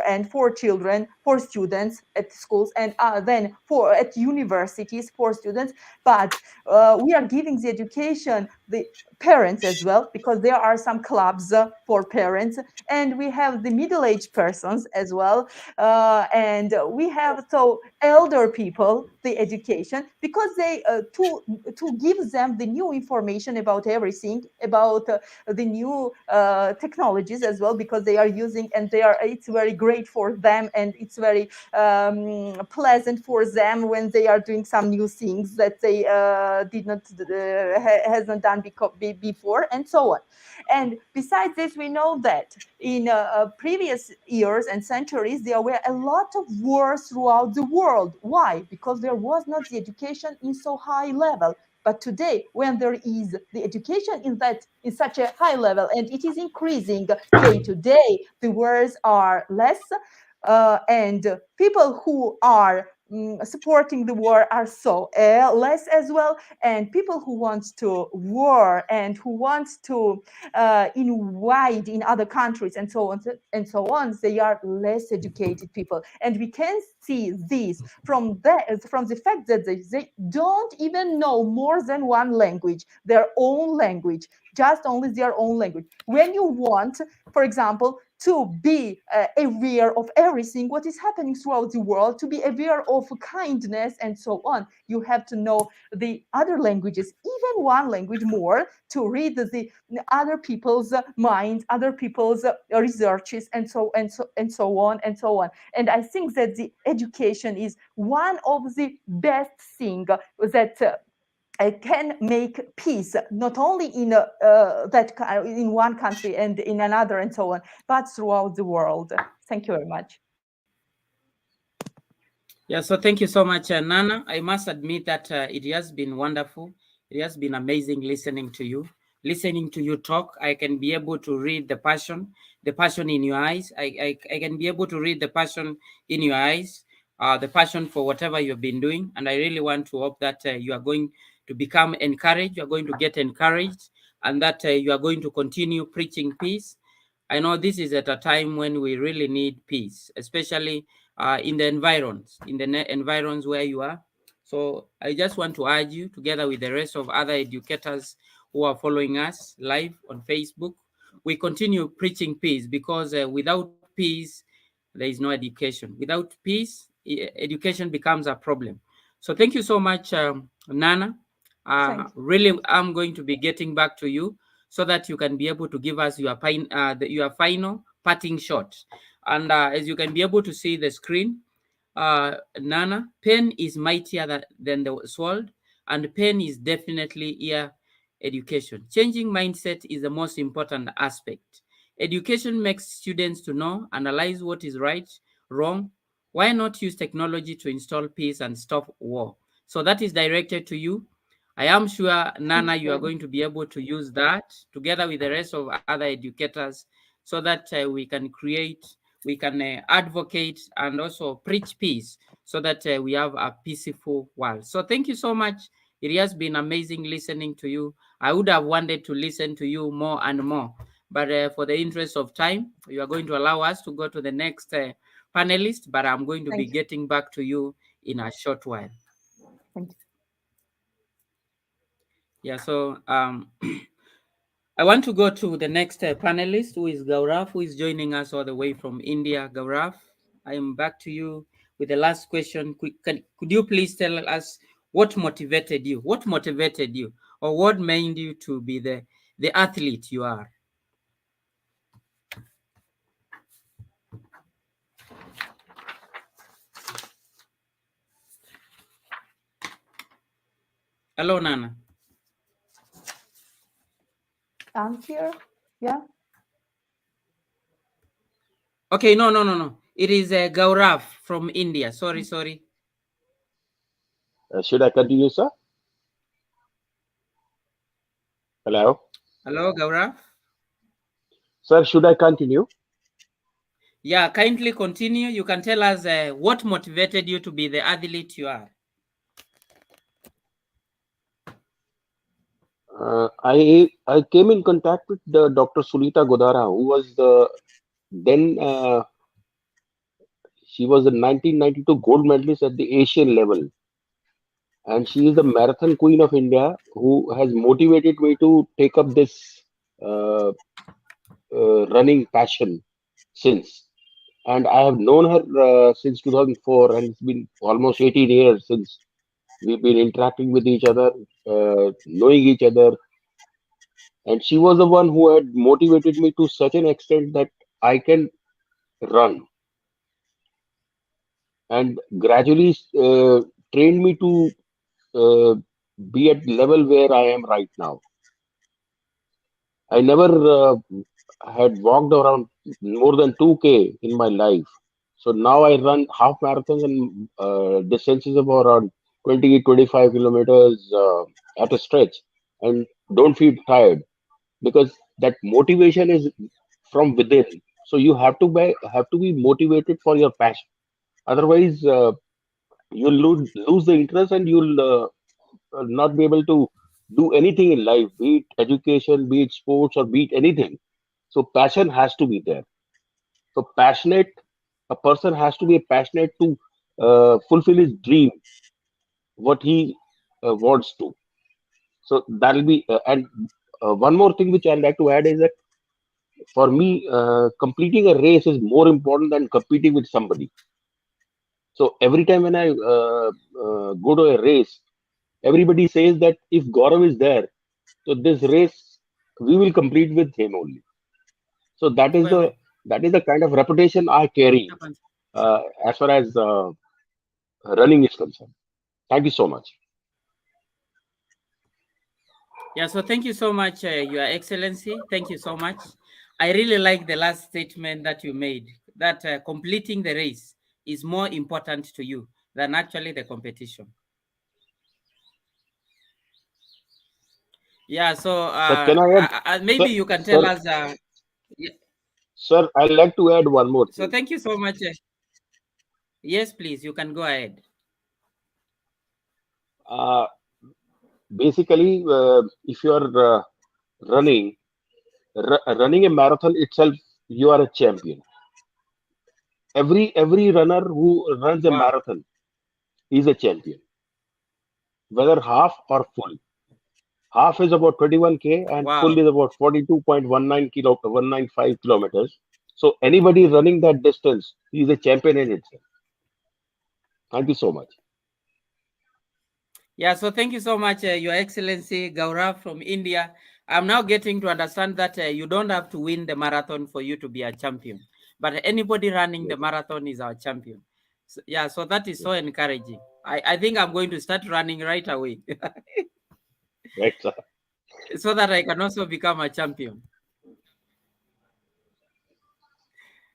and for children, for students at schools, and then for at universities for students. But we are giving the education the parents as well, because there are some clubs for parents, and we have the middle-aged persons as well, and we have so elder people the education, because they to give them the new information about everything, about the new technologies as well, because they are using, and it's very great for them, and it's very pleasant for them when they are doing some new things that they did not hasn't done one before, and so on. And besides this, we know that in previous years and centuries, there were a lot of wars throughout the world. Why? Because there was not the education in so high level. But today, when there is the education in such a high level, and it is increasing day to day, the wars are less, and people who are supporting the war are so less as well, and people who want to war and who want to invade in other countries and so on, they are less educated people. And we can see this from the fact that they don't even know more than one language, their own language, just only their own language. When you want, for example, to be aware of everything what is happening throughout the world, to be aware of kindness and so on, you have to know the other languages, even one language more, to read the other people's minds, other people's researches, and so on. And I think that the education is one of the best thing that can make peace, not only in in one country and in another and so on, but throughout the world. Thank you very much. Yeah, so thank you so much, Nana. I must admit that it has been wonderful. It has been amazing listening to you. Listening to you talk, I can be able to read the passion in your eyes. I can be able to read the passion in your eyes, the passion for whatever you've been doing. And I really want to hope that you are going to become encouraged, you are going to get encouraged, and that you are going to continue preaching peace. I know this is at a time when we really need peace, especially in the environs where you are. So I just want to urge you, together with the rest of other educators who are following us live on Facebook, we continue preaching peace, because without peace, there is no education. Without peace, education becomes a problem. So thank you so much, Nana. Really, I'm going to be getting back to you so that you can be able to give us your final parting shot. And as you can be able to see the screen, Nana, pen is mightier than the sword, and pen is definitely here. Education. Changing mindset is the most important aspect. Education makes students to know, analyze what is right, wrong. Why not use technology to install peace and stop war? So that is directed to you. I am sure, Nana, you are going to be able to use that together with the rest of other educators, so that we can advocate and also preach peace, so that we have a peaceful world. So thank you so much. It has been amazing listening to you. I would have wanted to listen to you more and more, but for the interest of time, you are going to allow us to go to the next panelist, but I'm going to be getting back to you in a short while. Thank you. Yeah, so I want to go to the next panelist, who is Gaurav, who is joining us all the way from India. Gaurav, I am back to you with the last question. Could you please tell us what motivated you? What motivated you, or what made you to be the athlete you are? Hello, Nana. I'm here. Yeah. Okay, no. It is Gaurav from India. Sorry. Should I continue, sir? Hello? Hello, Gaurav. Sir, should I continue? Yeah, kindly continue. You can tell us what motivated you to be the athlete you are. I came in contact with Dr. Sunita Godara, who was then she was the 1992 gold medalist at the Asian level, and she is the marathon queen of India, who has motivated me to take up this running passion since. And I have known her since 2004, and it's been almost 18 years since we've been interacting with each other, knowing each other. And she was the one who had motivated me to such an extent that I can run, and gradually trained me to be at the level where I am right now. I never had walked around more than 2K in my life. So now I run half marathons and distances of around 20, 25 kilometers at a stretch and don't feel tired because that motivation is from within. So you have to be motivated for your passion. Otherwise, you'll lose the interest and you'll not be able to do anything in life, be it education, be it sports, or be it anything. So passion has to be there. So a person has to be passionate to fulfill his dream, what he wants to. So that'll be, and one more thing which I'd like to add is that for me, completing a race is more important than competing with somebody. So every time when I go to a race, everybody says that if Gaurav is there, so this race we will complete with him only. So that is the kind of reputation I carry as far as running is concerned. Thank you so much. Yeah, so thank you so much, Your Excellency. Thank you so much. I really like the last statement that you made, that completing the race is more important to you than actually the competition. Yeah, so Sir, can I add? maybe Sir, you can tell sir, us. sir, I'd like to add one more So thing. thank you so much. Yes, please, you can go ahead. Uh, Basically, if you are running a marathon itself, you are a champion. Every runner who runs a Wow. marathon is a champion, whether half or full. Half is about 21K and full Wow. is about 195 kilometers. So anybody running that distance is a champion in itself. Thank you so much. Yeah, so thank you so much, Your Excellency Gaurav from India. I'm now getting to understand that you don't have to win the marathon for you to be a champion, but anybody running the Yes, marathon is our champion. So, yeah, so that is yes, so encouraging. I think I'm going to start running right away right, sir. so that I can also become a champion.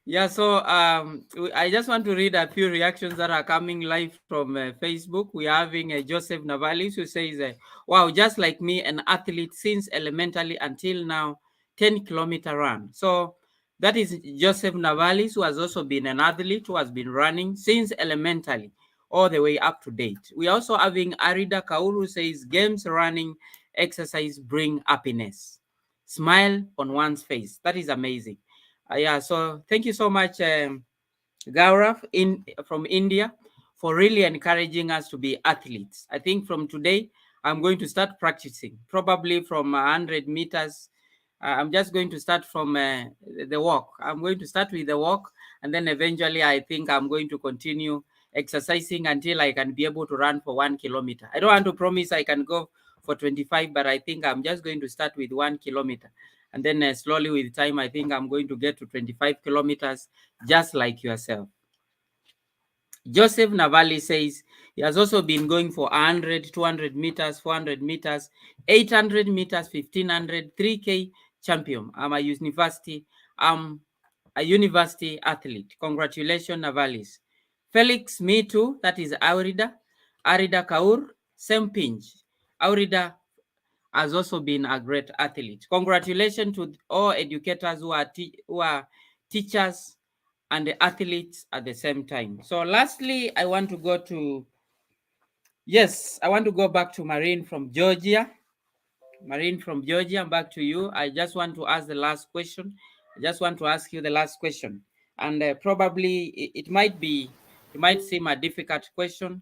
Yeah, so I just want to read a few reactions that are coming live from Facebook. We're having Joseph Navalis who says, wow, just like me, an athlete since elementary until now, 10-kilometer run. So that is Joseph Navalis, who has also been an athlete who has been running since elementary all the way up to date. We're also having Arida Kaur who says, games, running, exercise bring happiness. Smile on one's face. That is amazing. Yeah, so thank you so much, Gaurav from India, for really encouraging us to be athletes. I think from today, I'm going to start practicing, probably from 100 meters. I'm just going to start from the walk. I'm going to start with the walk, and then eventually I think I'm going to continue exercising until I can be able to run for 1 kilometer. I don't want to promise I can go for 25, but I think I'm just going to start with 1 kilometer. And then slowly with time, I think I'm going to get to 25 kilometers, just like yourself. Joseph Navali says he has also been going for 100, 200 meters, 400 meters, 800 meters, 1500, 3K champion. I'm a university athlete. Congratulations, Navalis. Felix, me too. That is Aurida. Arida Kaur, same pinch. Aurida has also been a great athlete. Congratulations to all educators who are teachers and the athletes at the same time. So lastly, I want to go back to Marine from Georgia. Marine from Georgia, back to you. I just want to ask the last question. I just want to ask you the last question. And probably it might seem a difficult question.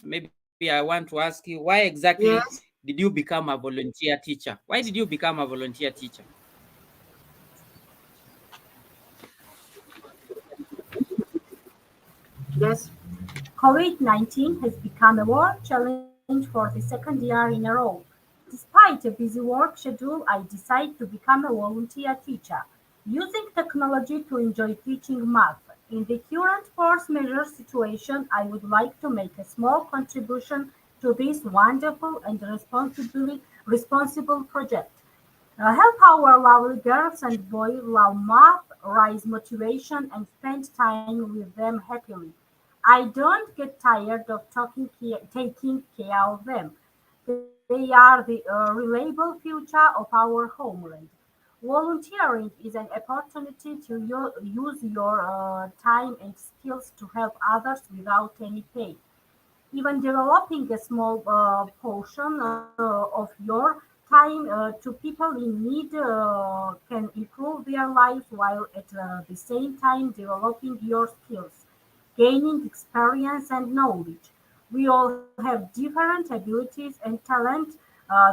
Maybe I want to ask you, why exactly did Yes, you become a volunteer teacher? Why did you become a volunteer teacher? yes. COVID-19 has become a world challenge for the second year in a row. Despite a busy work schedule, I decided to become a volunteer teacher, using technology to enjoy teaching math. In the current force majeure situation, I would like to make a small contribution to this wonderful and responsible project. Help our lovely girls and boys love math, raise motivation, and spend time with them happily. I don't get tired of taking care of them. They are the reliable future of our homeland. Volunteering is an opportunity to use your time and skills to help others without any pay. Even developing a small portion of your time to people in need can improve their lives while at the same time developing your skills, gaining experience and knowledge. We all have different abilities and talent.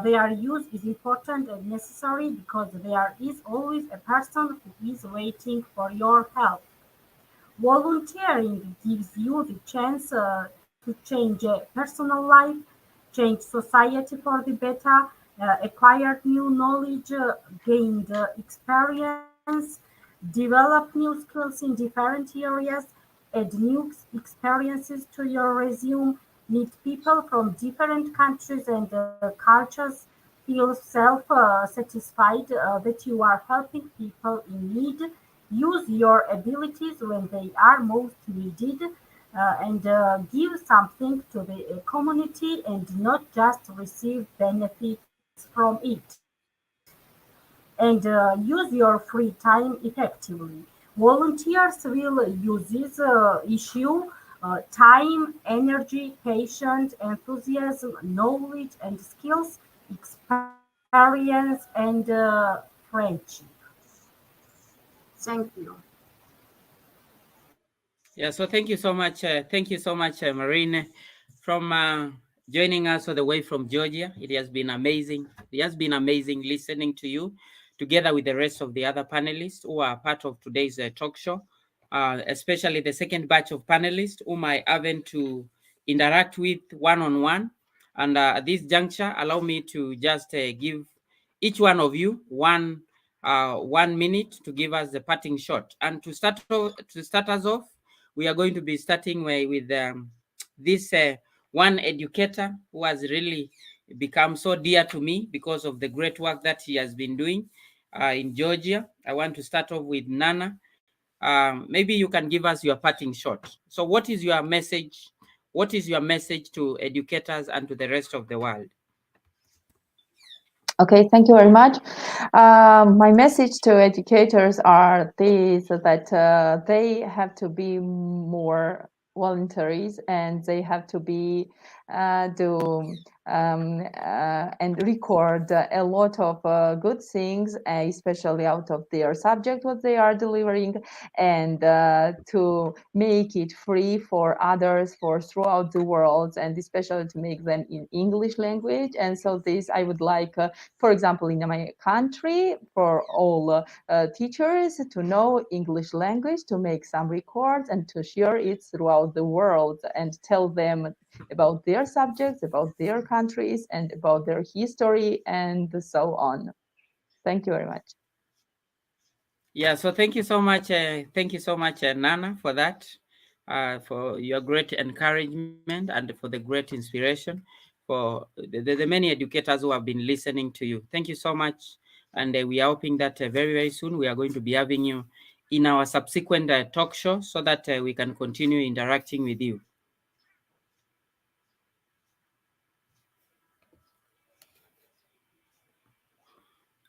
Their use is important and necessary because there is always a person who is waiting for your help. Volunteering gives you the chance to change a personal life, change society for the better, acquire new knowledge, gain experience, develop new skills in different areas, add new experiences to your resume, meet people from different countries and cultures, feel self satisfied that you are helping people in need, use your abilities when they are most needed, and give something to the community and not just receive benefits from it. And use your free time effectively. Volunteers will use this issue time, energy, patience, enthusiasm, knowledge, and skills, experience, and friendship. Thank you. Yeah, so thank you so much. Thank you so much, Marine, from joining us all the way from Georgia. It has been amazing. It has been amazing listening to you together with the rest of the other panelists who are part of today's talk show, especially the second batch of panelists whom I haven't to interact with one-on-one. And at this juncture, allow me to just give each one of you 1 minute to give us the parting shot. And to start us off, we are going to be starting with this one educator who has really become so dear to me because of the great work that he has been doing in Georgia. I want to start off with Nana. Maybe you can give us your parting shot. So what is your message? What is your message to educators and to the rest of the world? Okay, thank you very much. My message to educators are these, that they have to be more voluntaries and they have to be do and record a lot of good things, especially out of their subject what they are delivering, and to make it free for others for throughout the world, and especially to make them in English language. And so this I would like, for example, in my country, for all teachers to know English language, to make some records and to share it throughout the world and tell them about their subjects, about their countries, and about their history, and so on. Thank you very much. Yeah, so thank you so much. Thank you so much, Nana, for that, for your great encouragement and for the great inspiration, for the many educators who have been listening to you. Thank you so much. And we are hoping that very, very soon we are going to be having you in our subsequent talk show so that we can continue interacting with you.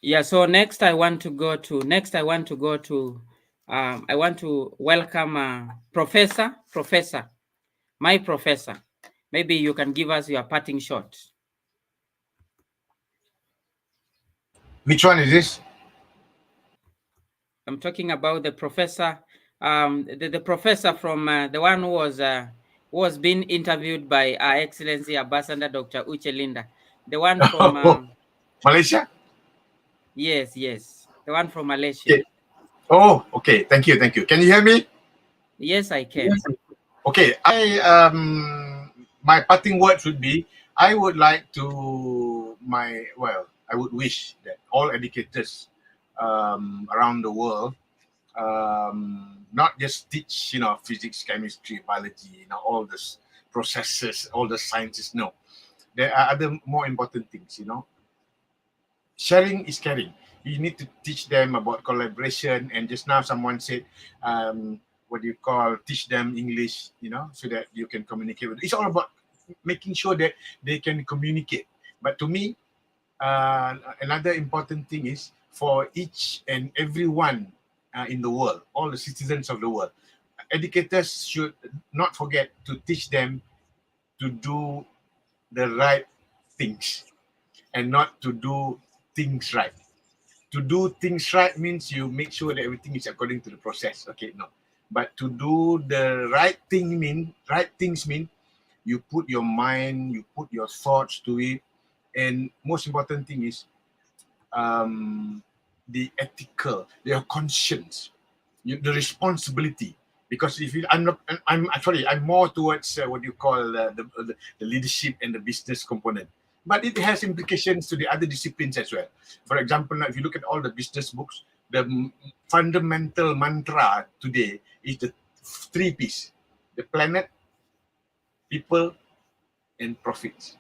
Yeah, so next I want to welcome Professor, my professor. Maybe you can give us your parting shot. Which one is this? I'm talking about the professor, the professor from the one who was being interviewed by Our Excellency Ambassador Dr. Uche Linda, the one from Malaysia? yes, the one from Malaysia. Okay. Oh, okay. Thank you. Can you hear me? Yes, I can. Okay. My parting words would be, I would like to I would wish that all educators around the world not just teach, physics, chemistry, biology, all this processes, all the sciences. No, there are other more important things. Sharing is caring. you need to teach them about collaboration. And just now someone said, what do you call, teach them English, so that you can communicate with. It's all about making sure that they can communicate. But to me, another important thing is for each and everyone in the world, all the citizens of the world, educators should not forget to teach them to do the right things and not to do things right. To do things right means you make sure that everything is according to the process. Okay, no. But to do the right things mean you put your mind, you put your thoughts to it, and most important thing is the ethical, your conscience, the responsibility. Because if you, I'm more towards what you call the leadership and the business component. But it has implications to the other disciplines as well. For example, now if you look at all the business books, the fundamental mantra today is the 3 P's: the planet, people, and profits.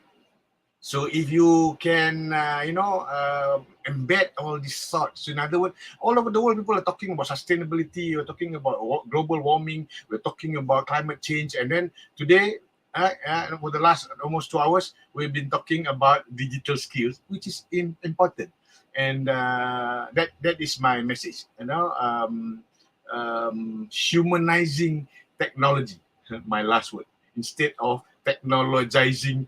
So if you can, embed all these thoughts, in other words, all over the world, people are talking about sustainability, we're talking about global warming, we're talking about climate change. And then today, for the last almost 2 hours, we've been talking about digital skills, which is important. And that is my message, humanizing technology, my last word, instead of technologizing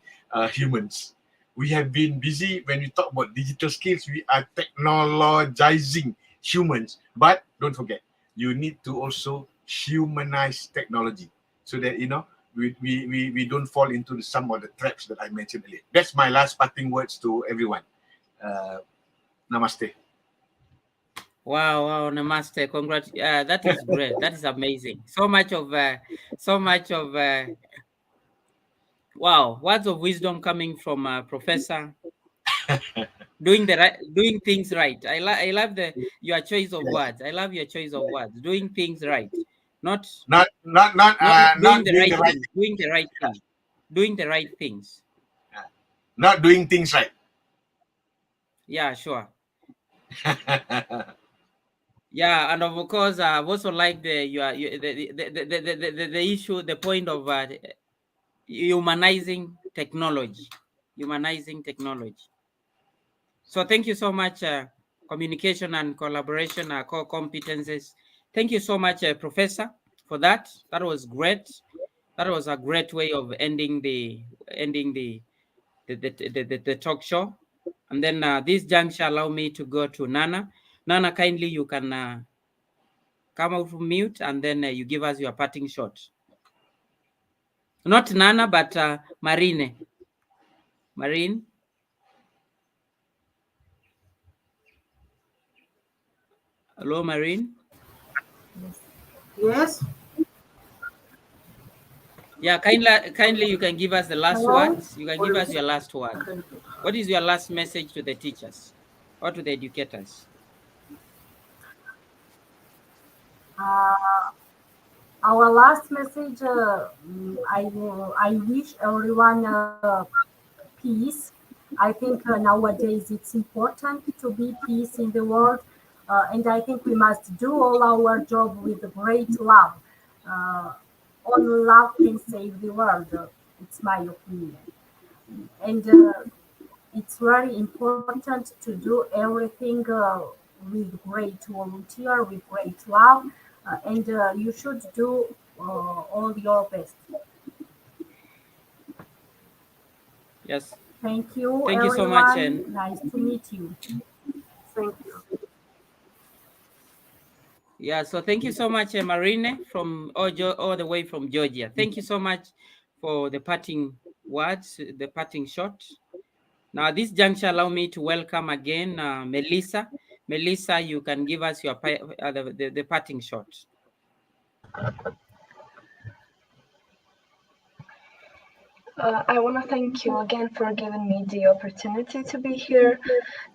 humans. We have been busy when we talk about digital skills, we are technologizing humans. But don't forget, you need to also humanize technology so that, we don't fall into some of the traps that I mentioned earlier. That's my last parting words to everyone. Namaste. Wow, namaste. Congrats. That is great. That is amazing. So much of wow, words of wisdom coming from Professor. Doing things right. I love your choice of words. I love your choice of words. Doing things right, not doing the right thing. Doing the right thing. Doing the right things. Not doing things right. Yeah, sure. Yeah, and of course, I've also liked the issue, the point of humanizing technology. Humanizing technology. So thank you so much, communication and collaboration, core competences. Thank you so much, Professor, for that. That was great. That was a great way of ending the talk show. And then this juncture allow me to go to Nana. Nana, kindly you can come out from mute and then you give us your parting shot. Not Nana, but Marine. Marine. Hello, Marine. Yes. Yeah, kindly you can give us the last Hello? words. You can give us your last word. What is your last message to the teachers or to the educators? Our last message, I wish everyone peace. I think nowadays it's important to be peace in the world, and I think we must do all our job with great love. Only love can save the world. It's my opinion, and it's very important to do everything with great volunteer, with great love, and you should do all your best. Yes. Thank you, Thank you everyone. so much. And nice to meet you. Thank you. yeah, so thank you so much, Marine, from all the way from Georgia. Thank you so much for the parting words, the parting shot. Now, this juncture allow me to welcome again Melissa. Melissa, you can give us your the parting shot. I want to thank you again for giving me the opportunity to be here.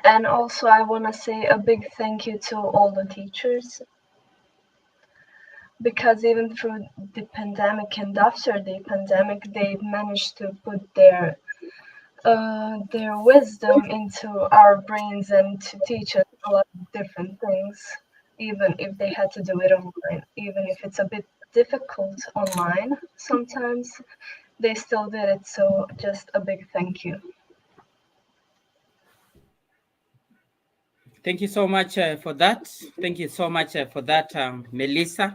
And also, I want to say a big thank you to all the teachers. Because even through the pandemic and after the pandemic, they managed to put their wisdom into our brains and to teach us a lot of different things, even if they had to do it online, even if it's a bit difficult online sometimes, they still did it. So just a big thank you. Thank you so much for that. Thank you so much for that, Melissa.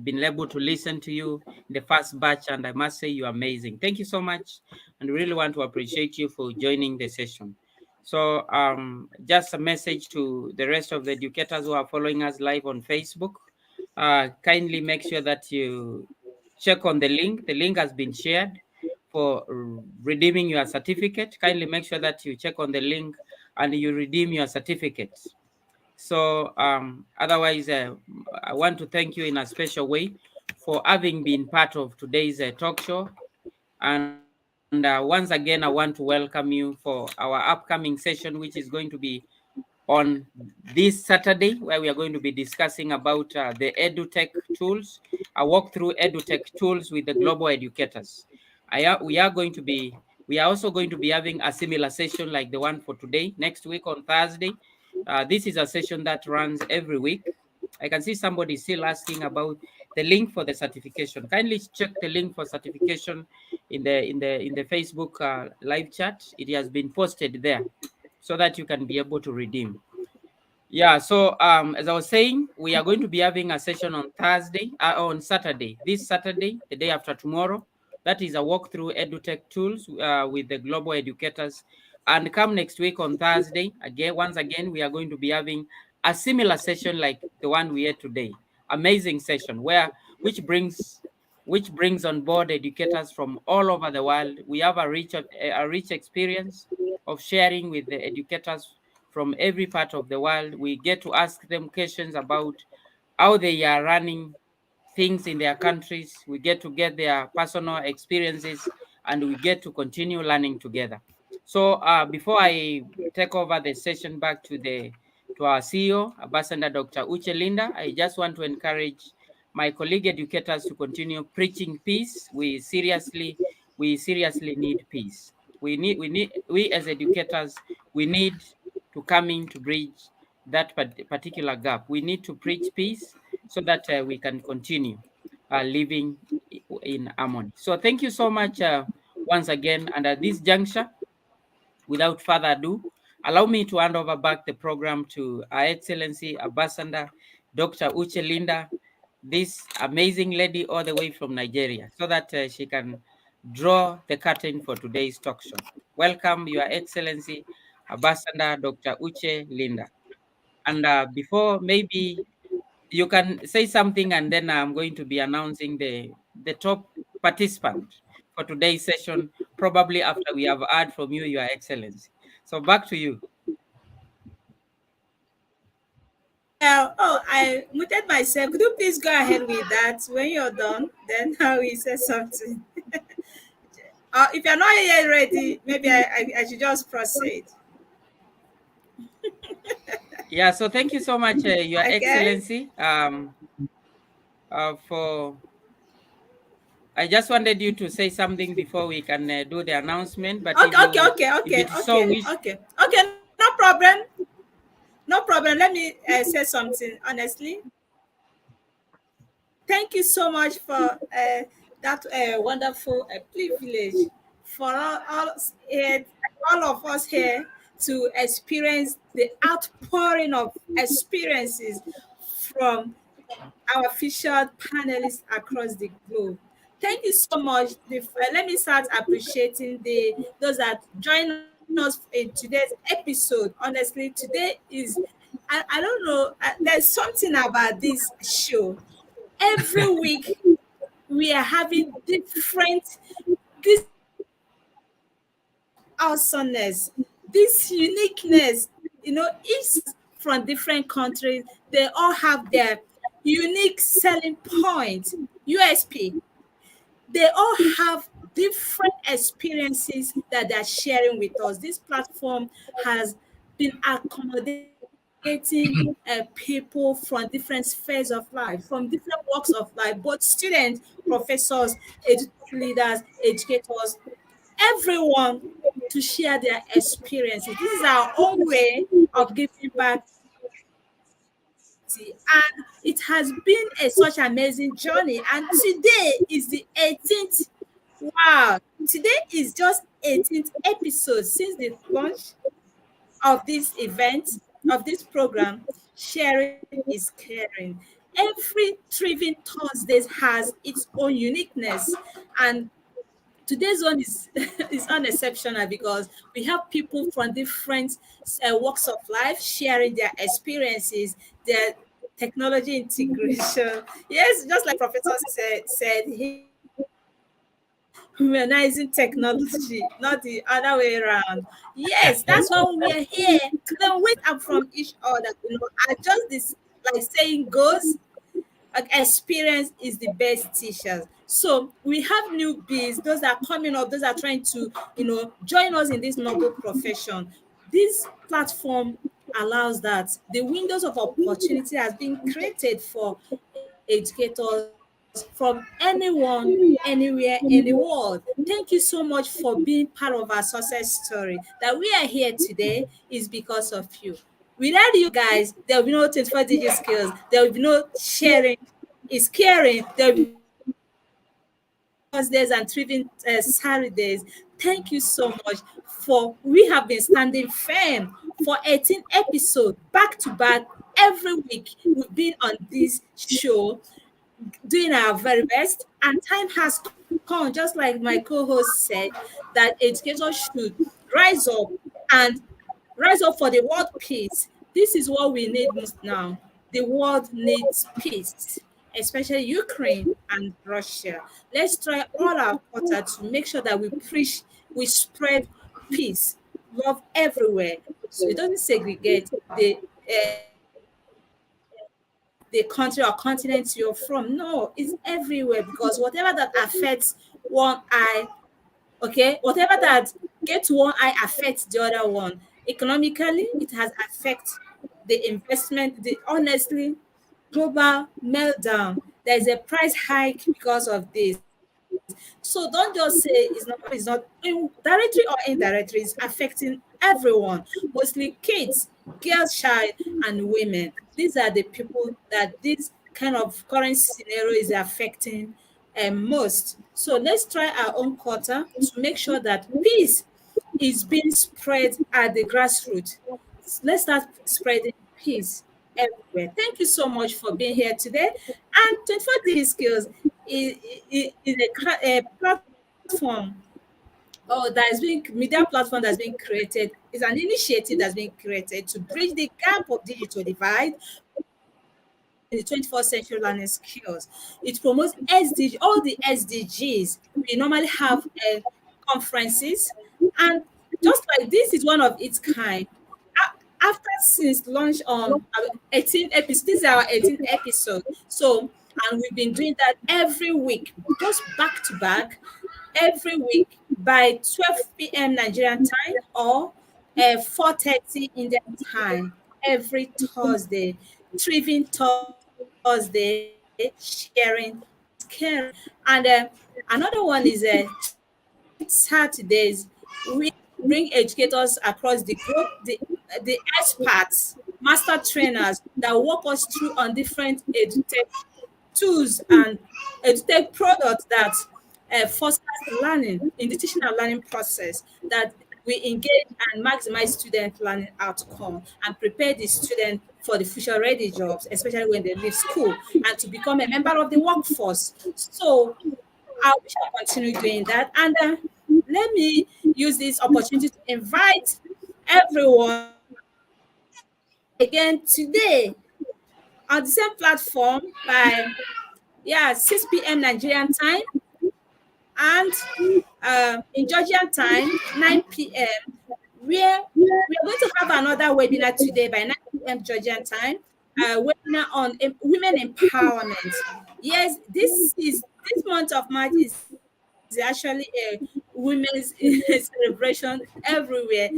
Been able to listen to you in the first batch, and I must say you're amazing. Thank you so much, and really want to appreciate you for joining the session. So, just a message to the rest of the educators who are following us live on Facebook. Kindly make sure that you check on the link. The link has been shared for redeeming your certificate. Kindly make sure that you check on the link and you redeem your certificates. So otherwise, I want to thank you in a special way for having been part of today's talk show. And once again, I want to welcome you for our upcoming session, which is going to be on this Saturday, where we are going to be discussing about the EduTech tools, a walk through EduTech tools with the global educators. We are going to be, we are also going to be having a similar session like the one for today, next week on Thursday. This is a session that runs every week. I can see somebody still asking about the link for the certification. Kindly check the link for certification in the Facebook live chat. It has been posted there so that you can be able to redeem. Yeah, so as I was saying, we are going to be having a session on on Saturday, this Saturday, the day after tomorrow. That is a walkthrough EduTech tools with the global educators. And come next week on Thursday, once again, we are going to be having a similar session like the one we had today. Amazing session which brings on board educators from all over the world. We have a rich experience of sharing with the educators from every part of the world. We get to ask them questions about how they are running things in their countries. We get their personal experiences, and we get to continue learning together. So before I take over the session back to our CEO, Ambassador Dr. Uche Linda, I just want to encourage my colleague educators to continue preaching peace. We seriously need peace. We as educators, we need to come in to bridge that particular gap. We need to preach peace so that we can continue living in harmony. So thank you so much once again. And at this juncture, without further ado, allow me to hand over back the program to Her Excellency Ambassador Dr. Uche Linda, this amazing lady all the way from Nigeria, so that she can draw the curtain for today's talk show. Welcome, Your Excellency Ambassador Dr. Uche Linda. And before, maybe you can say something, and then I'm going to be announcing the top participant for today's session, probably after we have heard from you, Your Excellency. So back to you. I muted myself. Could you please go ahead with that? When you're done, then I will say something. If you're not yet ready, maybe I should just proceed. Yeah, so thank you so much, Your Okay. Excellency, for... I just wanted you to say something before we can do the announcement. But Okay. No problem. No problem. Let me say something honestly. Thank you so much for that wonderful privilege for all of us here to experience the outpouring of experiences from our featured panelists across the globe. Thank you so much. Let me start appreciating those that join us in today's episode. Honestly, today is I don't know. There's something about this show. Every week we are having this awesomeness, this uniqueness. Each from different countries, they all have their unique selling point, USP. They all have different experiences that they're sharing with us. This platform has been accommodating people from different spheres of life, from different walks of life, both students, professors, leaders, educators, everyone to share their experiences. This is our own way of giving back community, and it has been a such amazing journey. And today is the 18th. Wow, today is just 18th episode since the launch of this event, of this program. Sharing is caring. Every Thriving Thursdays has its own uniqueness, and today's one is is unexceptional because we have people from different walks of life sharing their experiences, their technology integration. Yes, just like Professor said humanizing technology, not the other way around. Yes, that's why we are here to learn with and from each other. Just this, like saying goes, like experience is the best teachers. So we have newbies, those that are coming up, those that are trying to, join us in this noble profession. This platform allows that. The windows of opportunity has been created for educators from anyone, anywhere in the world. Thank you so much for being part of our success story. That we are here today is because of you. Without you guys, there will be no 24 digit skills. There will be no sharing is caring. There will be no thriving Thursdays and thriving Saturdays. Thank you so much for we have been standing firm for 18 episodes back to back every week. We've been on this show doing our very best, and time has come, just like my co-host said, that educators should rise up and rise up for the world peace. This is what we need most now. The world needs peace, especially Ukraine and Russia. Let's try all our quarter to make sure that we preach, we spread peace, love everywhere. So it doesn't segregate the country or continent you're from. No, it's everywhere because whatever that affects one eye, okay, whatever that gets one eye affects the other one. Economically, it has affected the investment, the honestly global meltdown. There's a price hike because of this. So don't just say it's not directly or indirectly, it's affecting everyone, mostly kids, girls, child, and women. These are the people that this kind of current scenario is affecting most. So let's try our own quarter to make sure that peace is being spread at the grassroots. Let's start spreading peace everywhere. Thank you so much for being here today. And 24 Digital Skills is a platform that has been media platform that's been created, is an initiative that's been created to bridge the gap of digital divide in the 21st century learning skills. It promotes SDG, all the SDGs. We normally have conferences, and just like this is one of its kind. After since launch on 18 episodes, this is our 18th episode. So, and we've been doing that every week, just back to back, every week by 12 p.m. Nigerian time or 4:30 Indian time every Thursday. Thriving Thursday, sharing is caring. And another one is thriving Saturdays. We bring educators across the globe, the experts, master trainers that walk us through on different edutech tools and edutech products that fosters learning in the teaching and learning process, that we engage and maximize student learning outcome and prepare the student for the future ready jobs, especially when they leave school and to become a member of the workforce. So I wish I continue doing that. And let me use this opportunity to invite everyone again today on the same platform by 6 p.m. Nigerian time and in Georgian time 9 p.m. where we are going to have another webinar today by 9 p.m. Georgian time, webinar on women empowerment. Yes, this month of March is actually a women's celebration everywhere.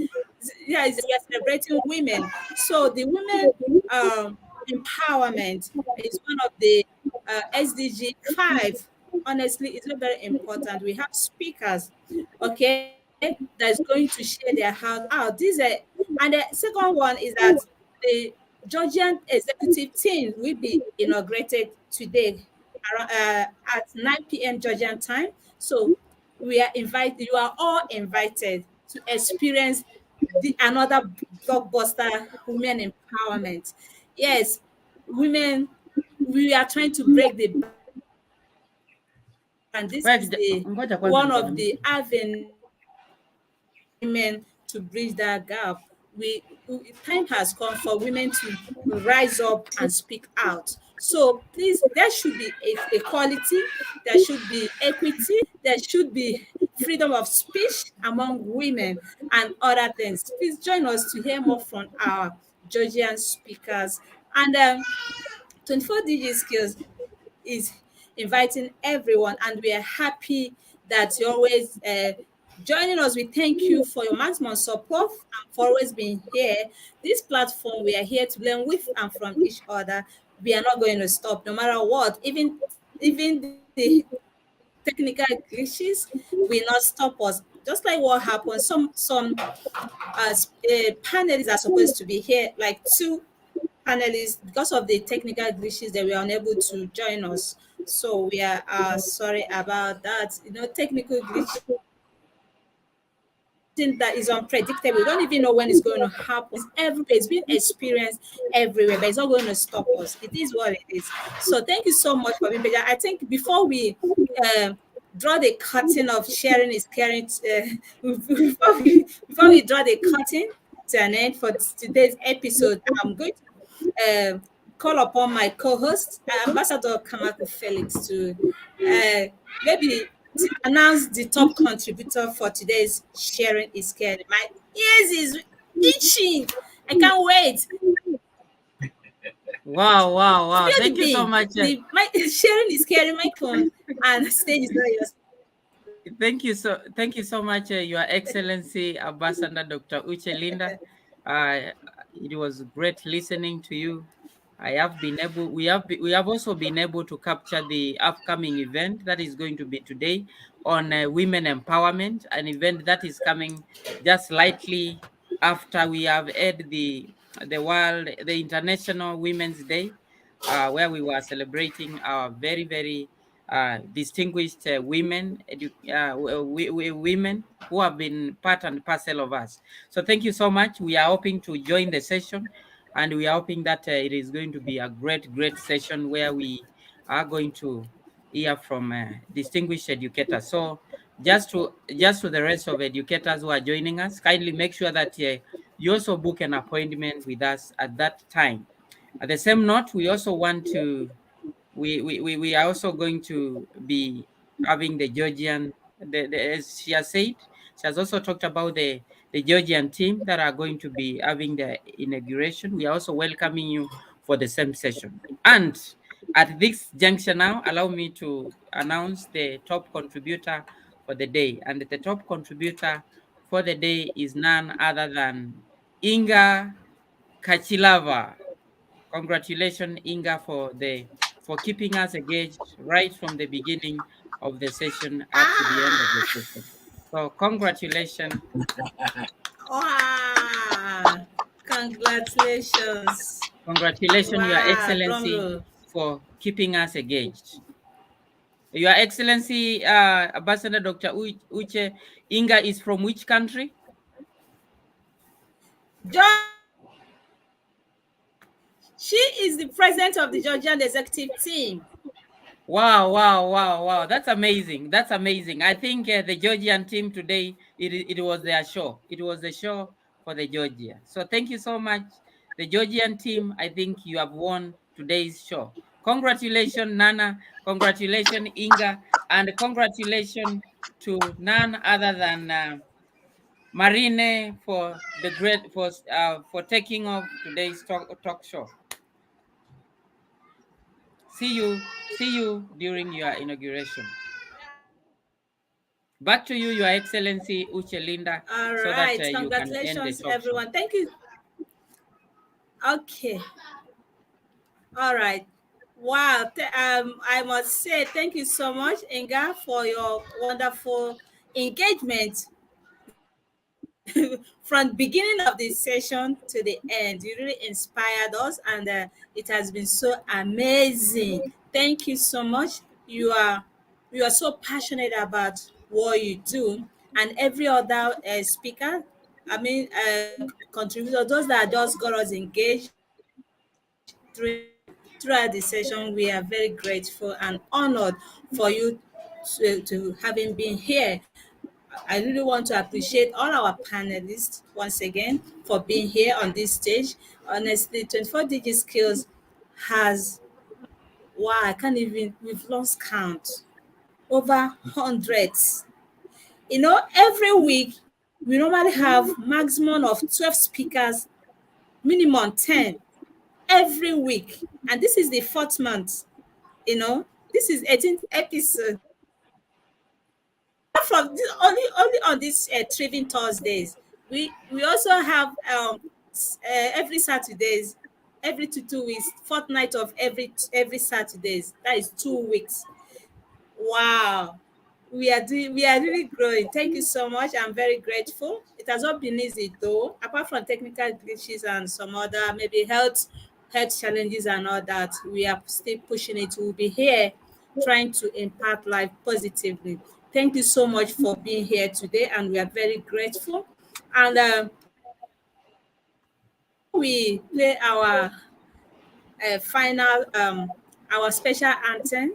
We are celebrating women. So the women empowerment is one of the SDG 5. Honestly, it's not very important. We have speakers, okay, that's going to share their heart out. And the second one is that the Georgian executive team will be inaugurated today at 9 p.m. Georgian time. So we are invited. You are all invited to experience another blockbuster women empowerment. Yes, women. We are trying to break the and this is the Ngoja kwanza one of nikwambie. the avenues women to bridge that gap. Time has come for women to rise up and speak out. So please, there should be equality, there should be equity, there should be freedom of speech among women and other things. Please join us to hear more from our Georgian speakers. And 24 DG Skills is inviting everyone, and we are happy that you're always joining us. We thank you for your maximum support and for always being here. This platform, we are here to learn with and from each other. We are not going to stop no matter what. Even the technical glitches will not stop us. Just like what happened, some panelists are supposed to be here, like two panelists, because of the technical glitches, they were unable to join us. So we are sorry about that. Technical glitch that is unpredictable. We don't even know when it's going to happen. It's everywhere. It's been experienced everywhere, but it's not going to stop us. It is what it is. So thank you so much for being here. I think before we uh, draw the curtain of sharing is caring, before we draw the curtain to an end for today's episode, I'm going to call upon my co-host, Ambassador Kamaku Felix, to maybe to announce the top contributor for today's sharing is caring. My ears is itching. I can't wait. Wow. Spill the Thank you so bean. much. My sharing is caring. My phone and stage is not yours. Thank you so much, Your Excellency Ambassador Dr. Uche Linda. It was great listening to you. We have also been able to capture the upcoming event that is going to be today on women empowerment, an event that is coming just slightly after we have had the International Women's Day, where we were celebrating our very distinguished women, women who have been part and parcel of us. So thank you so much. We are hoping to join the session, and we are hoping that it is going to be a great session where we are going to hear from distinguished educators. So just to the rest of educators who are joining us, kindly make sure that you also book an appointment with us at that time. At the same note, we also want to we are also going to be having the Georgian, as she has said, she has also talked about the Georgian team that are going to be having the inauguration. We are also welcoming you for the same session. And at this juncture now, allow me to announce the top contributor for the day. And the top contributor for the day is none other than Inga Kachilava. Congratulations, Inga, for keeping us engaged right from the beginning of the session up to the end of the Ah, session. So congratulations. wow. Congratulations. Congratulations, Your Wow. Drum Excellency, roll. for keeping us engaged. Your Excellency, Ambassador Dr. Uche, Inga is from which country? She is the president of the Georgian executive team. Wow. That's amazing. I think the Georgian team today, it was their show. It was a show for the Georgia. So thank you so much. The Georgian team, I think you have won today's show. Congratulations, Nana. Congratulations, Inga. And congratulations to none other than Marine for the great for taking off today's talk show. See you during your inauguration. Back to you, Your Excellency Uche Linda, All so that right. you can end the Congratulations, talk show. everyone. Thank you. Okay. All right. Wow. I must say thank you so much, Inga, for your wonderful engagement from beginning of the session to the end. You really inspired us, and it has been so amazing. Thank you so much. You are so passionate about what you do, and every other speaker, I mean, contributor, those that just got us engaged throughout the session. We are very grateful and honored for you to having been here. I really want to appreciate all our panelists once again for being here on this stage. Honestly, 24 Digi Skills has, wow, I can't even, we've lost count, over hundreds. Every week we normally have maximum of 12 speakers, minimum 10 every week. And this is the fourth month, this is 18th episode. From this, only on these Triving Thursdays, we also have every Saturdays, every two weeks, fortnight of every Saturdays. That is 2 weeks. Wow, we are really growing. Thank you so much. I'm very grateful. It has not been easy though, apart from technical glitches and some other maybe health challenges and all that. We are still pushing it. We'll be here trying to impact life positively. Thank you so much for being here today, and we are very grateful. And we play final our special anthem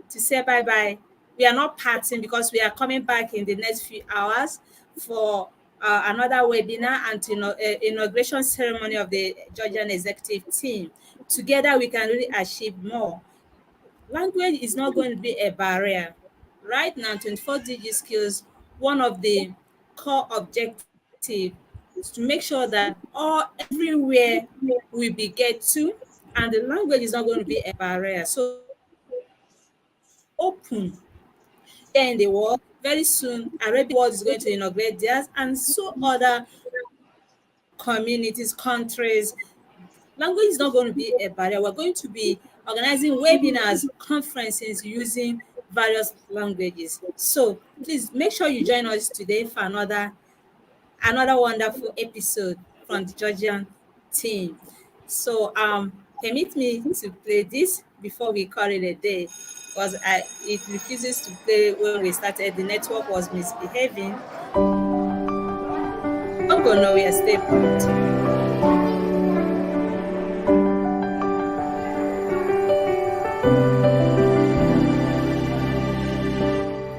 to say bye bye. We are not parting because we are coming back in the next few hours for another webinar and inauguration ceremony of the Georgian executive team. Together, we can really achieve more. Language is not going to be a barrier. Right now, 24 Digi Skills, one of the core objectives is to make sure that everywhere we be get to, and the language is not going to be a barrier. So open here in the world. Very soon, Arabic world is going to inaugurate theirs, and so other communities, countries. Language is not going to be a barrier. We're going to be organizing webinars, conferences using various languages. So please make sure you join us today for another wonderful episode from the Georgian team. So permit me to play this before we call it a day, because it refuses to play when we started. The network was misbehaving. Don't go nowhere, stay put.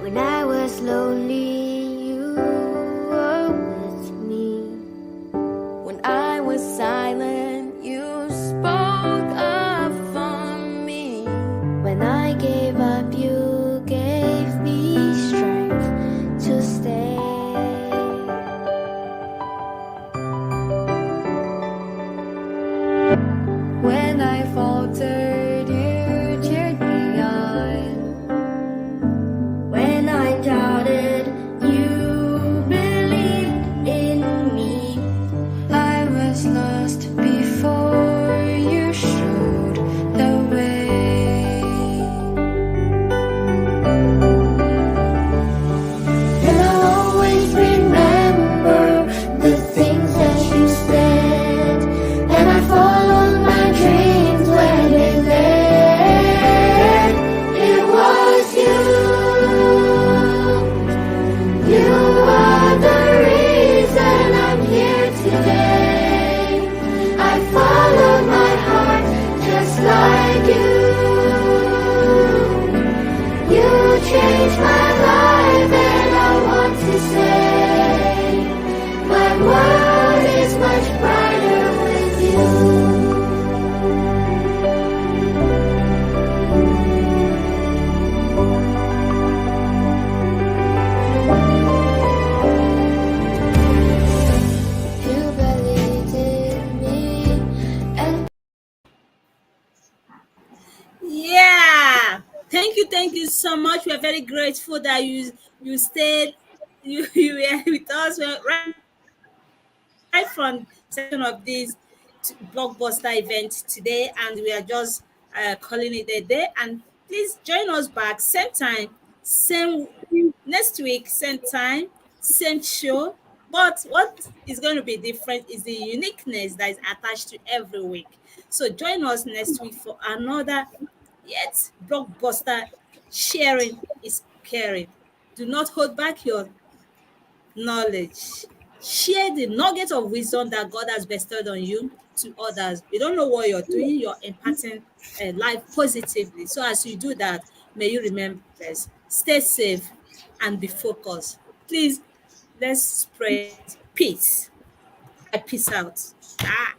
When I was lonely, you were with me. When I was silent, you spoke up for me. When I gave up, you gave me strength to stay. When I faltered, you cheered me on. When I doubted, you believed in me. I was lost before you showed the way. And I'll always remember the things that you said, and I followed my dreams when they led. It was you. You are the reason I'm here today. I followed my heart just like you. You changed my life, and I want to say my world is much brighter with you. You believed in me, and Yeah. Thank you so much. We're very grateful that you stayed, you were with us right from section of this blockbuster event today, and we are just calling it a day. And please join us back same time, same next week, same time, same show. But what is going to be different is the uniqueness that is attached to every week. So join us next week for another yet blockbuster. Sharing is caring. Do not hold back your knowledge. Share the nugget of wisdom that God has bestowed on you to others. You don't know what you're doing, you're imparting life positively. So as you do that, may you remember this. Stay safe and be focused. Please, let's spread peace. I peace out. Ah.